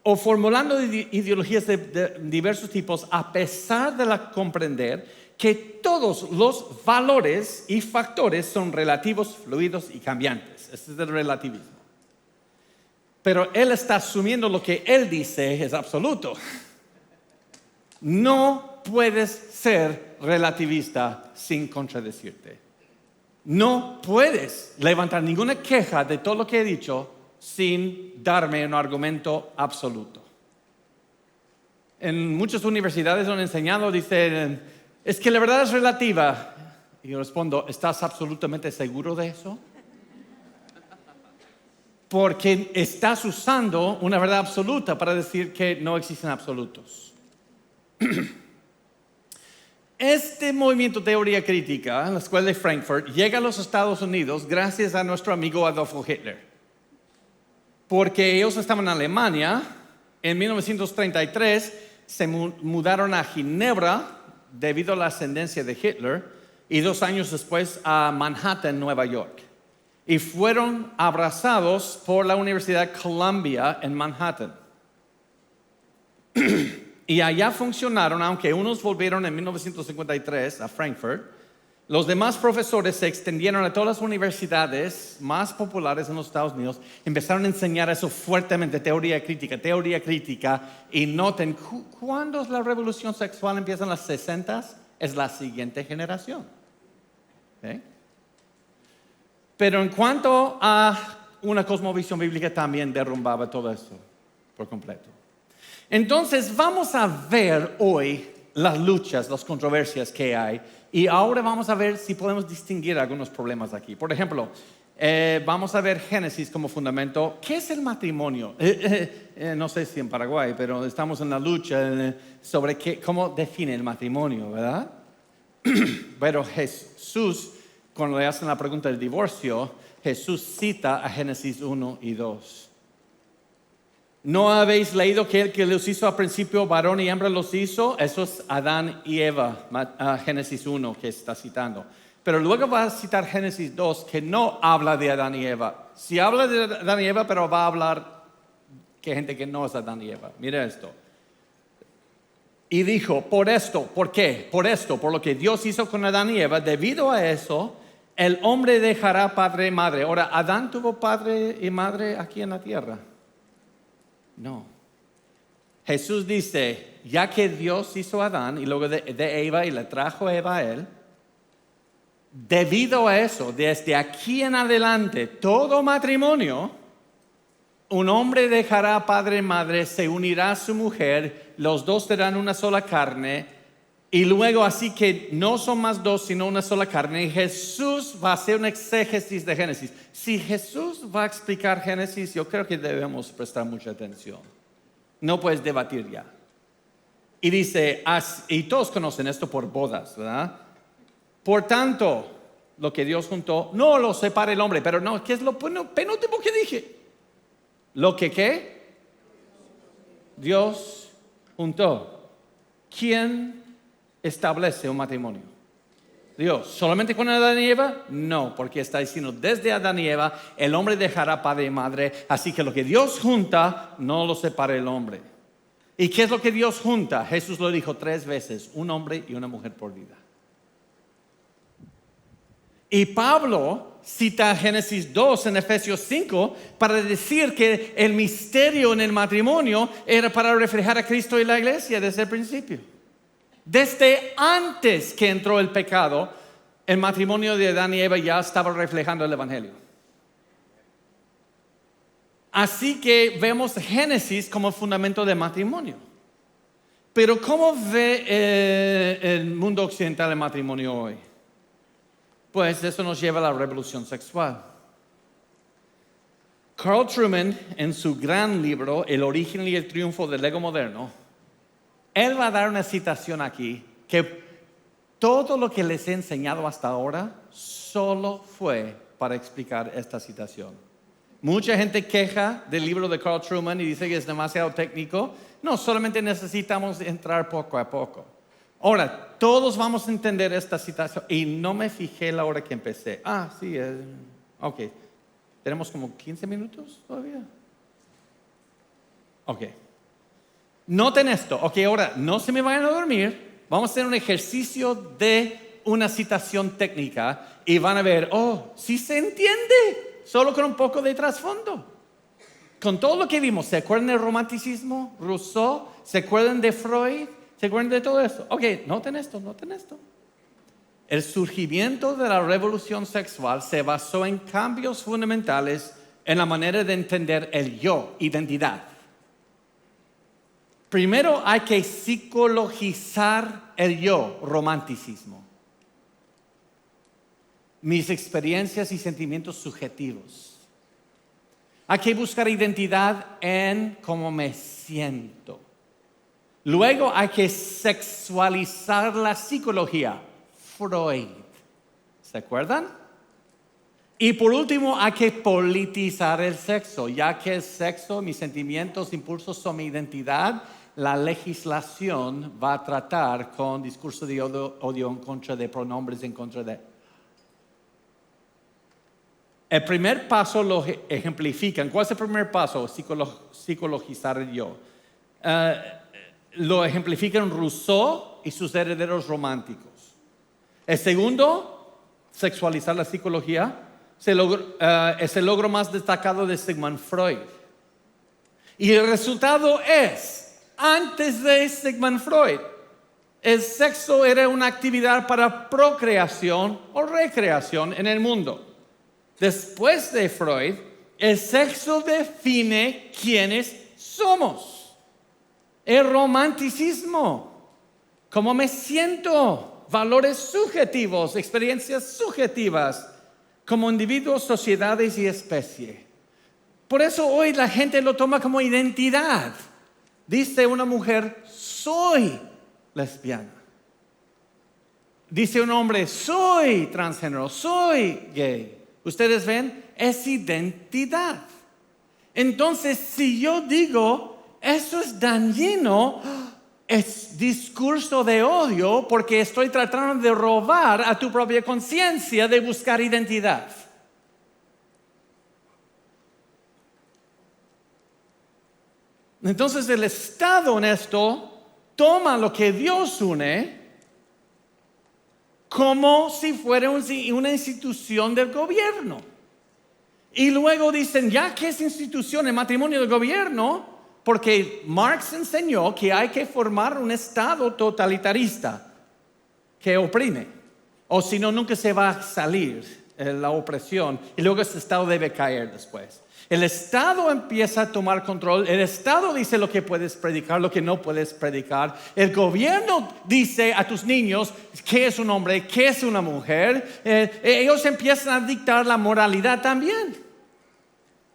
O formulando ideologías de diversos tipos, a pesar de comprender que todos los valores y factores son relativos, fluidos y cambiantes. Este es el relativismo. Pero él está asumiendo lo que él dice es absoluto. No puedes ser relativista sin contradecirte. No puedes levantar ninguna queja de todo lo que he dicho sin darme un argumento absoluto. En muchas universidades han enseñado, dicen, es que la verdad es relativa. Y yo respondo, ¿estás absolutamente seguro de eso? Porque estás usando una verdad absoluta para decir que no existen absolutos. Este movimiento teoría crítica en la escuela de Frankfurt llega a los Estados Unidos gracias a nuestro amigo Adolfo Hitler. Porque ellos estaban en Alemania, en 1933 se mudaron a Ginebra debido a la ascendencia de Hitler y 2 años después a Manhattan, Nueva York. Y fueron abrazados por la Universidad Columbia en Manhattan. Y allá funcionaron, aunque unos volvieron en 1953 a Frankfurt, los demás profesores se extendieron a todas las universidades más populares en los Estados Unidos, empezaron a enseñar eso fuertemente, teoría crítica, y noten, ¿cuándo la revolución sexual empieza en los 60s? Es la siguiente generación. ¿Okay? Pero en cuanto a una cosmovisión bíblica, también derrumbaba todo eso por completo. Entonces vamos a ver hoy las luchas, las controversias que hay, y ahora vamos a ver si podemos distinguir algunos problemas aquí. Por ejemplo, vamos a ver Génesis como fundamento. ¿Qué es el matrimonio? No sé si en Paraguay, pero estamos en la lucha sobre cómo define el matrimonio, ¿verdad? Pero Jesús, cuando le hacen la pregunta del divorcio, Jesús cita a Génesis 1 y 2. ¿No habéis leído que el que los hizo al principio, varón y hembra los hizo? Eso es Adán y Eva, Génesis 1 que está citando. Pero luego va a citar Génesis 2 que no habla de Adán y Eva. Sí habla de Adán y Eva, pero va a hablar que gente que no es Adán y Eva. Mira esto. Y dijo, por esto, ¿por qué? Por esto, por lo que Dios hizo con Adán y Eva, debido a eso, el hombre dejará padre y madre. Ahora, ¿Adán tuvo padre y madre aquí en la tierra? No. Jesús dice, ya que Dios hizo a Adán y luego de Eva y le trajo a Eva a él, debido a eso, desde aquí en adelante, todo matrimonio, un hombre dejará padre y madre, se unirá a su mujer, los dos serán una sola carne, y luego así que no son más dos, sino una sola carne. Y Jesús va a hacer un exégesis de Génesis. Si Jesús va a explicar Génesis, yo creo que debemos prestar mucha atención. No puedes debatir ya. Y dice, y todos conocen esto por bodas, ¿verdad? Por tanto, lo que Dios juntó, no lo separe el hombre. Pero no, ¿qué es lo penúltimo que dije? Lo que ¿qué? Dios juntó. ¿Quién establece un matrimonio? Dios. ¿Solamente con Adán y Eva? No, porque está diciendo desde Adán y Eva el hombre dejará padre y madre, así que lo que Dios junta no lo separa el hombre. ¿Y qué es lo que Dios junta? Jesús lo dijo 3 veces, un hombre y una mujer por vida. Y Pablo cita Génesis 2 en Efesios 5 para decir que el misterio en el matrimonio era para reflejar a Cristo y la iglesia desde el principio. Desde antes que entró el pecado, el matrimonio de Adán y Eva ya estaba reflejando el Evangelio. Así que vemos Génesis como fundamento del matrimonio. Pero ¿cómo ve el mundo occidental el matrimonio hoy? Pues eso nos lleva a la revolución sexual. Carl Trueman, en su gran libro, El origen y el triunfo del ego moderno, él va a dar una citación aquí, que todo lo que les he enseñado hasta ahora solo fue para explicar esta citación. Mucha gente queja del libro de Carl Trueman y dice que es demasiado técnico. No, solamente necesitamos entrar poco a poco. Ahora, todos vamos a entender esta citación. Y no me fijé la hora que empecé. Sí, ok. ¿Tenemos como 15 minutos todavía? Ok. Noten esto. Ok, ahora, no se me vayan a dormir. Vamos a hacer un ejercicio de una citación técnica. Y van a ver, sí se entiende. Solo con un poco de trasfondo. Con todo lo que vimos, ¿se acuerdan del romanticismo? Rousseau, ¿se acuerdan de Freud? ¿Se acuerdan de todo eso? Ok, noten esto. El surgimiento de la revolución sexual se basó en cambios fundamentales en la manera de entender el yo, identidad. Primero hay que psicologizar el yo, romanticismo. Mis experiencias y sentimientos subjetivos. Hay que buscar identidad en cómo me siento. Luego hay que sexualizar la psicología. Freud. ¿Se acuerdan? Y por último hay que politizar el sexo. Ya que el sexo, mis sentimientos, impulsos son mi identidad, la legislación va a tratar con discurso de odio en contra de pronombres, en contra de... El primer paso lo ejemplifican. ¿Cuál es el primer paso? Psicologizar el yo. Lo ejemplifican Rousseau y sus herederos románticos. El segundo, sexualizar la psicología, es el logro más destacado de Sigmund Freud. Y el resultado es, antes de Sigmund Freud, el sexo era una actividad para procreación o recreación en el mundo. Después de Freud, el sexo define quiénes somos. El romanticismo, cómo me siento, valores subjetivos, experiencias subjetivas, como individuos, sociedades y especie. Por eso hoy la gente lo toma como identidad. Dice una mujer, soy lesbiana. Dice un hombre, soy transgénero, soy gay. Ustedes ven, es identidad. Entonces, si yo digo, eso es dañino, es discurso de odio porque estoy tratando de robar a tu propia conciencia de buscar identidad. Entonces, el Estado en esto toma lo que Dios une como si fuera una institución del gobierno. Y luego dicen, ya que es institución el matrimonio del gobierno, porque Marx enseñó que hay que formar un Estado totalitarista que oprime. O si no, nunca se va a salir la opresión. Y luego ese Estado debe caer después. El Estado empieza a tomar control. El Estado dice lo que puedes predicar, lo que no puedes predicar. El gobierno dice a tus niños qué es un hombre, qué es una mujer. Ellos empiezan a dictar la moralidad también.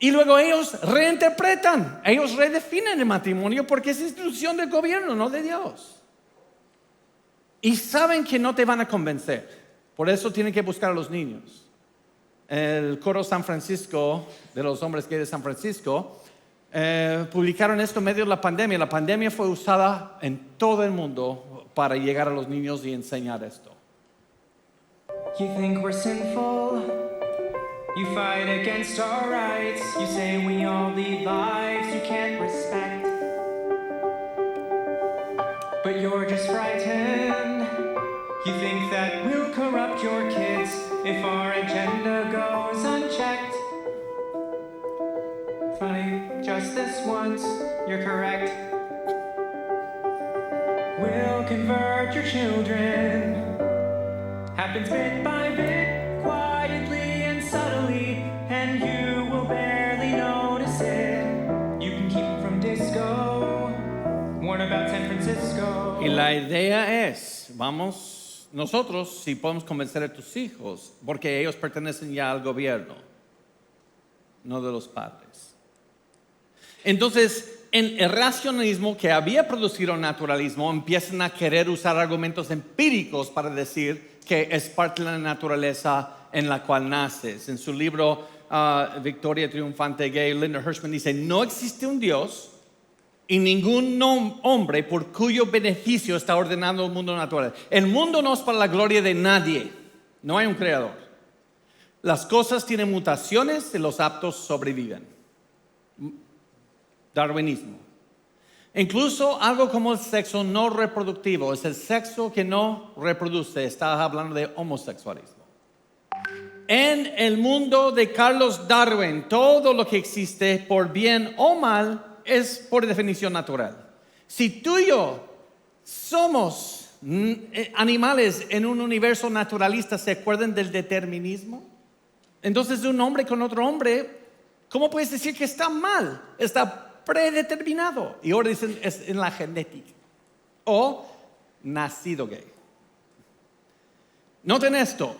Y luego ellos reinterpretan, ellos redefinen el matrimonio porque es institución del gobierno, no de Dios. Y saben que no te van a convencer. Por eso tienen que buscar a los niños. El coro San Francisco, de los hombres gays de San Francisco, publicaron esto en medio de la pandemia. La pandemia fue usada en todo el mundo para llegar a los niños y enseñar esto. You think we're sinful? You fight against our rights. You say we all lead lives you can't respect. But you're just frightened. You think that we'll corrupt your kids if our agenda goes unchecked. Funny, just this once, you're correct. will convert your children. Happens bit by bit, quietly and subtly, and you will barely notice it. You can keep them from disco, warn about San Francisco. Y la idea es, nosotros si podemos convencer a tus hijos, porque ellos pertenecen ya al gobierno, no de los padres. Entonces, en el racionalismo que había producido el naturalismo, empiezan a querer usar argumentos empíricos para decir que es parte de la naturaleza en la cual naces. En su libro Victoria Triunfante Gay, Linda Hirschman dice, no existe un Dios y ningún hombre por cuyo beneficio está ordenado el mundo natural. El mundo no es para la gloria de nadie, no hay un creador. Las cosas tienen mutaciones y los aptos sobreviven. Darwinismo. Incluso algo como el sexo no reproductivo, es el sexo que no reproduce, está hablando de homosexualismo. En el mundo de Carlos Darwin, todo lo que existe, por bien o mal, es por definición natural. Si tú y yo somos animales en un universo naturalista, ¿se acuerdan del determinismo? Entonces un hombre con otro hombre, ¿cómo puedes decir que está mal? Está predeterminado. Y ahora dicen es en la genética. O nacido gay. Noten esto.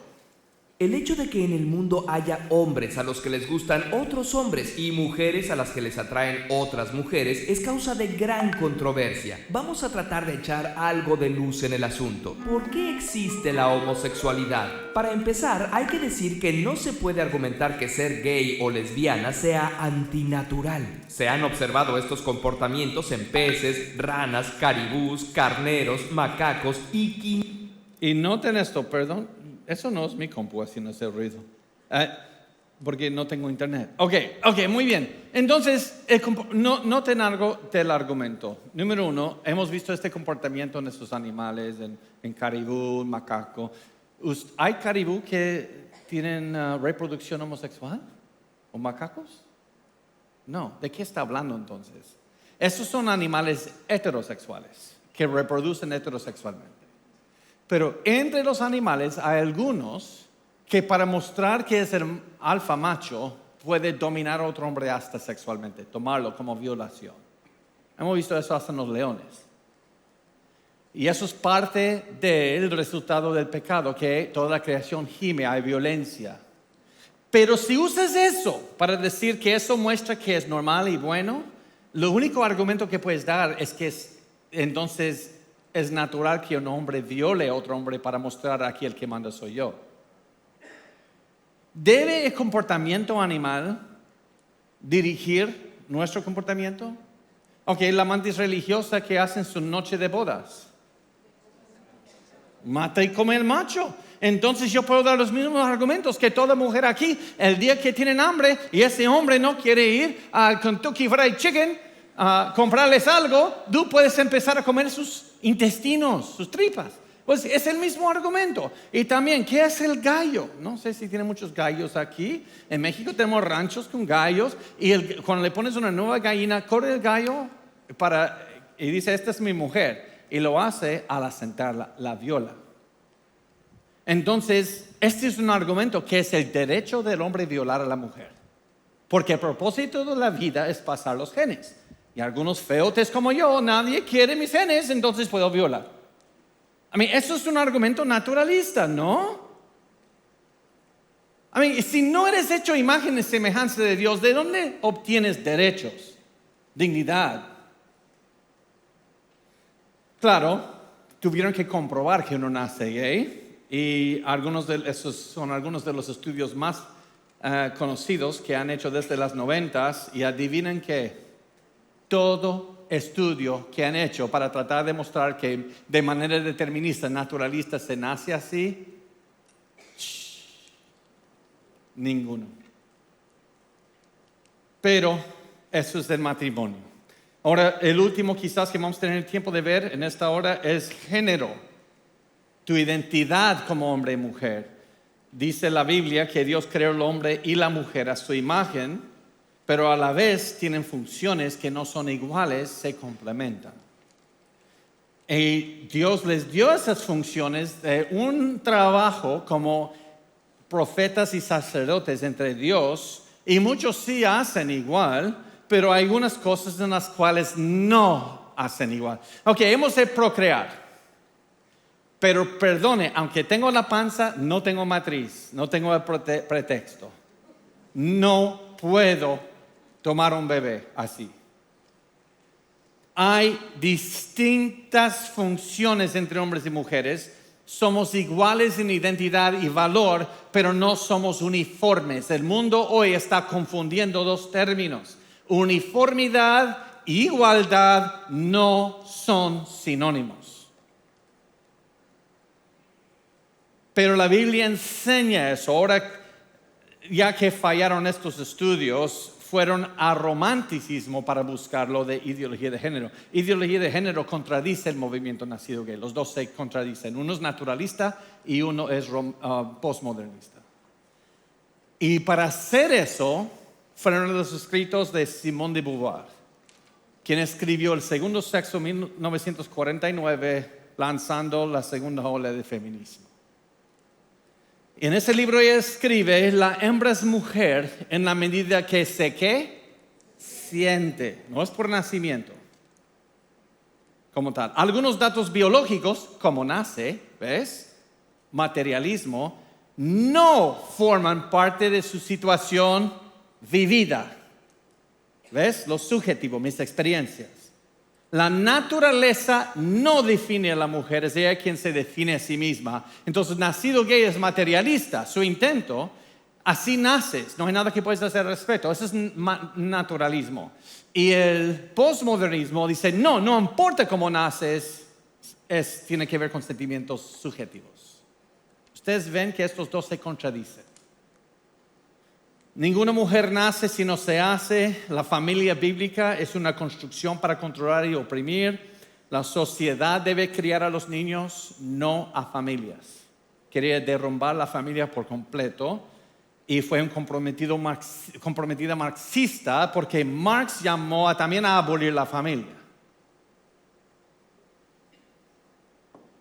El hecho de que en el mundo haya hombres a los que les gustan otros hombres y mujeres a las que les atraen otras mujeres es causa de gran controversia. Vamos a tratar de echar algo de luz en el asunto. ¿Por qué existe la homosexualidad? Para empezar, hay que decir que no se puede argumentar que ser gay o lesbiana sea antinatural. Se han observado estos comportamientos en peces, ranas, caribús, carneros, macacos y noten esto, perdón. Eso no es mi compu haciendo ese ruido. Porque no tengo internet. Ok, muy bien. Entonces, noten algo del argumento. Número uno, hemos visto este comportamiento en estos animales, en caribú, macaco. ¿Hay caribú que tienen reproducción homosexual? ¿O macacos? No. ¿De qué está hablando entonces? Estos son animales heterosexuales que reproducen heterosexualmente. Pero entre los animales hay algunos que para mostrar que es el alfa macho puede dominar a otro hombre hasta sexualmente, tomarlo como violación. Hemos visto eso hasta en los leones. Y eso es parte del resultado del pecado, que toda la creación gime, hay violencia. Pero si usas eso para decir que eso muestra que es normal y bueno, lo único argumento que puedes dar es que entonces es natural que un hombre viole a otro hombre para mostrar aquí el que manda soy yo. ¿Debe el comportamiento animal dirigir nuestro comportamiento? Ok, la mantis religiosa que hace en su noche de bodas. Mata y come el macho. Entonces yo puedo dar los mismos argumentos que toda mujer aquí, el día que tienen hambre y ese hombre no quiere ir al Kentucky Fried Chicken a comprarles algo, tú puedes empezar a comer sus intestinos, sus tripas. Pues es el mismo argumento. Y también, ¿qué es el gallo? No sé si tienen muchos gallos aquí. En México tenemos ranchos con gallos y cuando le pones una nueva gallina, corre el gallo y dice, esta es mi mujer. Y lo hace al asentarla, la viola. Entonces, este es un argumento que es el derecho del hombre violar a la mujer. Porque el propósito de la vida es pasar los genes. Y algunos feotes como yo, nadie quiere mis genes, entonces puedo violar. Eso es un argumento naturalista, ¿no? Si no eres hecho imagen y semejanza de Dios, ¿de dónde obtienes derechos? Dignidad. Claro, tuvieron que comprobar que uno nace gay y esos son algunos de los estudios más conocidos que han hecho desde las 90s y adivinen qué. Todo estudio que han hecho para tratar de mostrar que de manera determinista, naturalista, se nace así, ninguno. Pero eso es del matrimonio. Ahora, el último quizás que vamos a tener tiempo de ver en esta hora es género. Tu identidad como hombre y mujer. Dice la Biblia que Dios creó al hombre y la mujer a su imagen, pero a la vez tienen funciones que no son iguales, se complementan. Y Dios les dio esas funciones de un trabajo como profetas y sacerdotes entre Dios, y muchos sí hacen igual, pero hay algunas cosas en las cuales no hacen igual. Ok, hemos de procrear. Pero perdone, aunque tengo la panza, no tengo matriz, no tengo el pretexto. No puedo tomar un bebé así. Hay distintas funciones entre hombres y mujeres. Somos iguales en identidad y valor, pero no somos uniformes. El mundo hoy está confundiendo dos términos. Uniformidad e igualdad no son sinónimos. Pero la Biblia enseña eso. Ahora, ya que fallaron estos estudios, fueron a romanticismo para buscar lo de ideología de género. Ideología de género contradice el movimiento nacido gay. Los dos se contradicen. Uno es naturalista y uno es postmodernista. Y para hacer eso, fueron los escritos de Simone de Beauvoir, quien escribió El segundo sexo en 1949, lanzando la segunda ola de feminismo. En ese libro ella escribe, la hembra es mujer en la medida que siente, no es por nacimiento, como tal. Algunos datos biológicos, como nace, ¿ves? Materialismo, no forman parte de su situación vivida. ¿Ves? Lo subjetivo, mis experiencias. La naturaleza no define a la mujer, es ella quien se define a sí misma. Entonces, nacido gay es materialista, su intento, así naces, no hay nada que puedas hacer al respecto. Eso es naturalismo. Y el postmodernismo dice, no importa cómo naces, tiene que ver con sentimientos subjetivos. Ustedes ven que estos dos se contradicen. Ninguna mujer nace si no se hace. La familia bíblica es una construcción para controlar y oprimir. La sociedad debe criar a los niños, no a familias. Quería derrumbar la familia por completo y fue un comprometida marxista porque Marx llamó también a abolir la familia.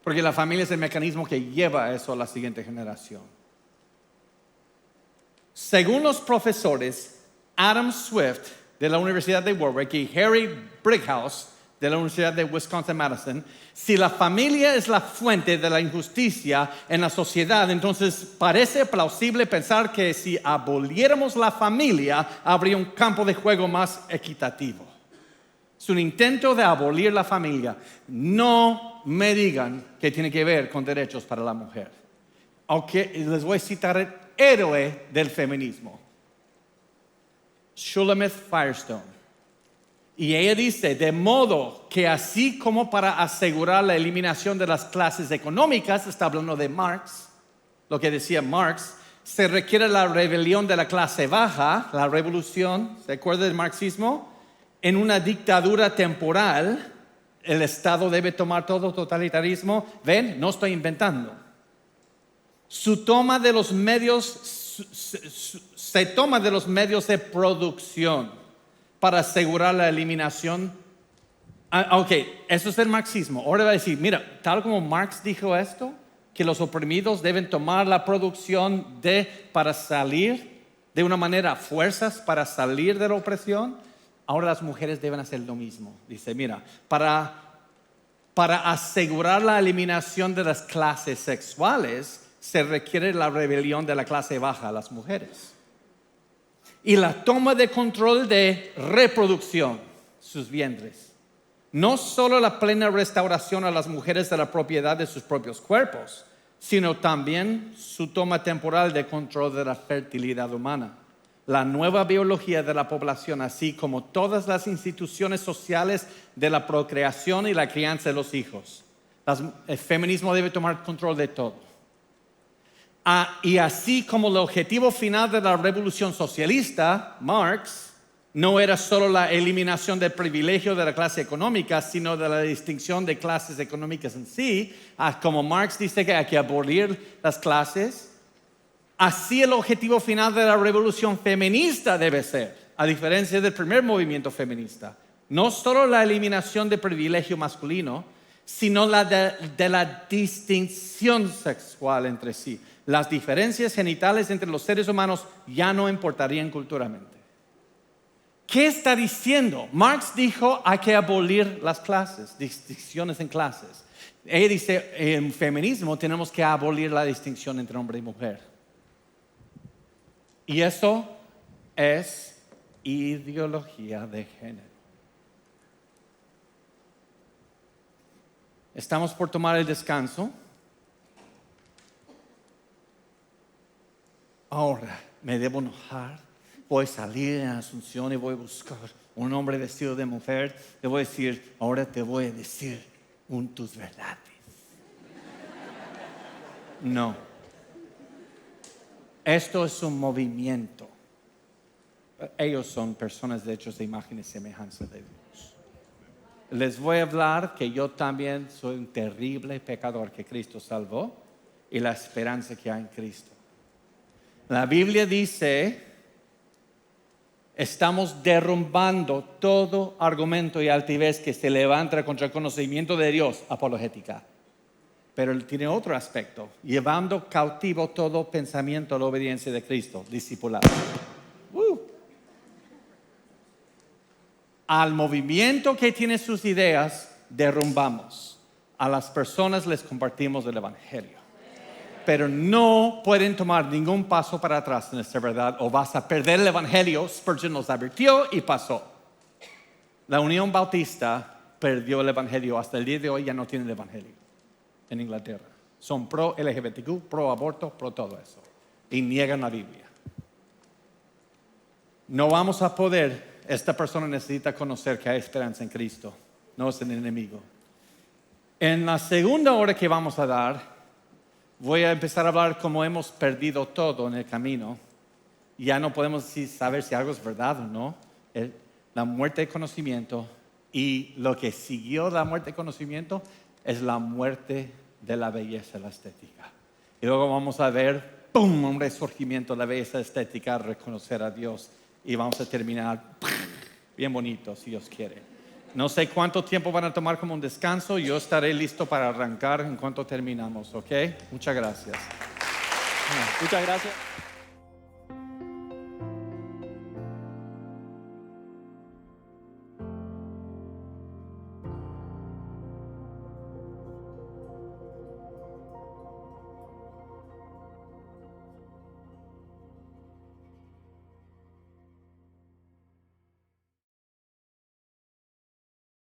Porque la familia es el mecanismo que lleva eso a la siguiente generación. Según los profesores Adam Swift de la Universidad de Warwick y Harry Brighouse de la Universidad de Wisconsin-Madison, si la familia es la fuente de la injusticia en la sociedad, entonces parece plausible pensar que si aboliéramos la familia, habría un campo de juego más equitativo. Es un intento de abolir la familia. No me digan que tiene que ver con derechos para la mujer. Aunque les voy a citar el héroe del feminismo, Shulamith Firestone. Y ella dice, de modo que así como para asegurar la eliminación de las clases económicas, está hablando de Marx, lo que decía Marx, se requiere la rebelión de la clase baja, la revolución, ¿se acuerda del marxismo? En una dictadura temporal, el Estado debe tomar todo totalitarismo. ¿Ven? No estoy inventando. Su toma de los medios, se toma de los medios de producción para asegurar la eliminación. Ok, eso es el marxismo. Ahora va a decir, mira, tal como Marx dijo esto, que los oprimidos deben tomar la producción para salir de una manera, fuerzas para salir de la opresión. Ahora las mujeres deben hacer lo mismo. Dice, mira, para asegurar la eliminación de las clases sexuales, se requiere la rebelión de la clase baja, las mujeres. Y la toma de control de reproducción, sus vientres. No solo la plena restauración a las mujeres de la propiedad de sus propios cuerpos, sino también su toma temporal de control de la fertilidad humana. La nueva biología de la población, así como todas las instituciones sociales de la procreación y la crianza de los hijos. El feminismo debe tomar control de todo. Y así como el objetivo final de la revolución socialista, Marx, no era solo la eliminación del privilegio de la clase económica, sino de la distinción de clases económicas en sí, como Marx dice que hay que abolir las clases, así el objetivo final de la revolución feminista debe ser, a diferencia del primer movimiento feminista. No solo la eliminación del privilegio masculino, sino la de la distinción sexual entre sí. Las diferencias genitales entre los seres humanos ya no importarían culturalmente. ¿Qué está diciendo? Marx dijo hay que abolir las clases, distinciones en clases. Ella dice en feminismo tenemos que abolir la distinción entre hombre y mujer. Y eso es ideología de género. Estamos por tomar el descanso. Ahora me debo enojar. Voy a salir en Asunción y voy a buscar un hombre vestido de mujer. Le voy a decir, ahora te voy a decir tus verdades. No. Esto es un movimiento. Ellos son personas de hechos de imagen y semejanza de Dios. Les voy a hablar que yo también soy un terrible pecador que Cristo salvó y la esperanza que hay en Cristo. La Biblia dice, estamos derrumbando todo argumento y altivez que se levanta contra el conocimiento de Dios, apologética. Pero él tiene otro aspecto, llevando cautivo todo pensamiento a la obediencia de Cristo, discipulado. Al movimiento que tiene sus ideas, derrumbamos. A las personas les compartimos el Evangelio. Pero no pueden tomar ningún paso para atrás en esta verdad o vas a perder el Evangelio. Spurgeon nos advirtió y pasó. La Unión Bautista perdió el Evangelio. Hasta el día de hoy ya no tienen el Evangelio en Inglaterra. Son pro LGBTQ, pro aborto, pro todo eso. Y niegan la Biblia. No vamos a poder. Esta persona necesita conocer que hay esperanza en Cristo. No es el enemigo. En la segunda hora que vamos a dar, voy a empezar a hablar cómo hemos perdido todo en el camino. Ya no podemos saber si algo es verdad o no. La muerte de conocimiento y lo que siguió la muerte de conocimiento es la muerte de la belleza, la estética. Y luego vamos a ver, ¡pum!, un resurgimiento de la belleza estética, reconocer a Dios. Y vamos a terminar bien bonito, si Dios quiere. No sé cuánto tiempo van a tomar como un descanso. Yo estaré listo para arrancar en cuanto terminamos, ¿ok? Muchas gracias. Muchas gracias.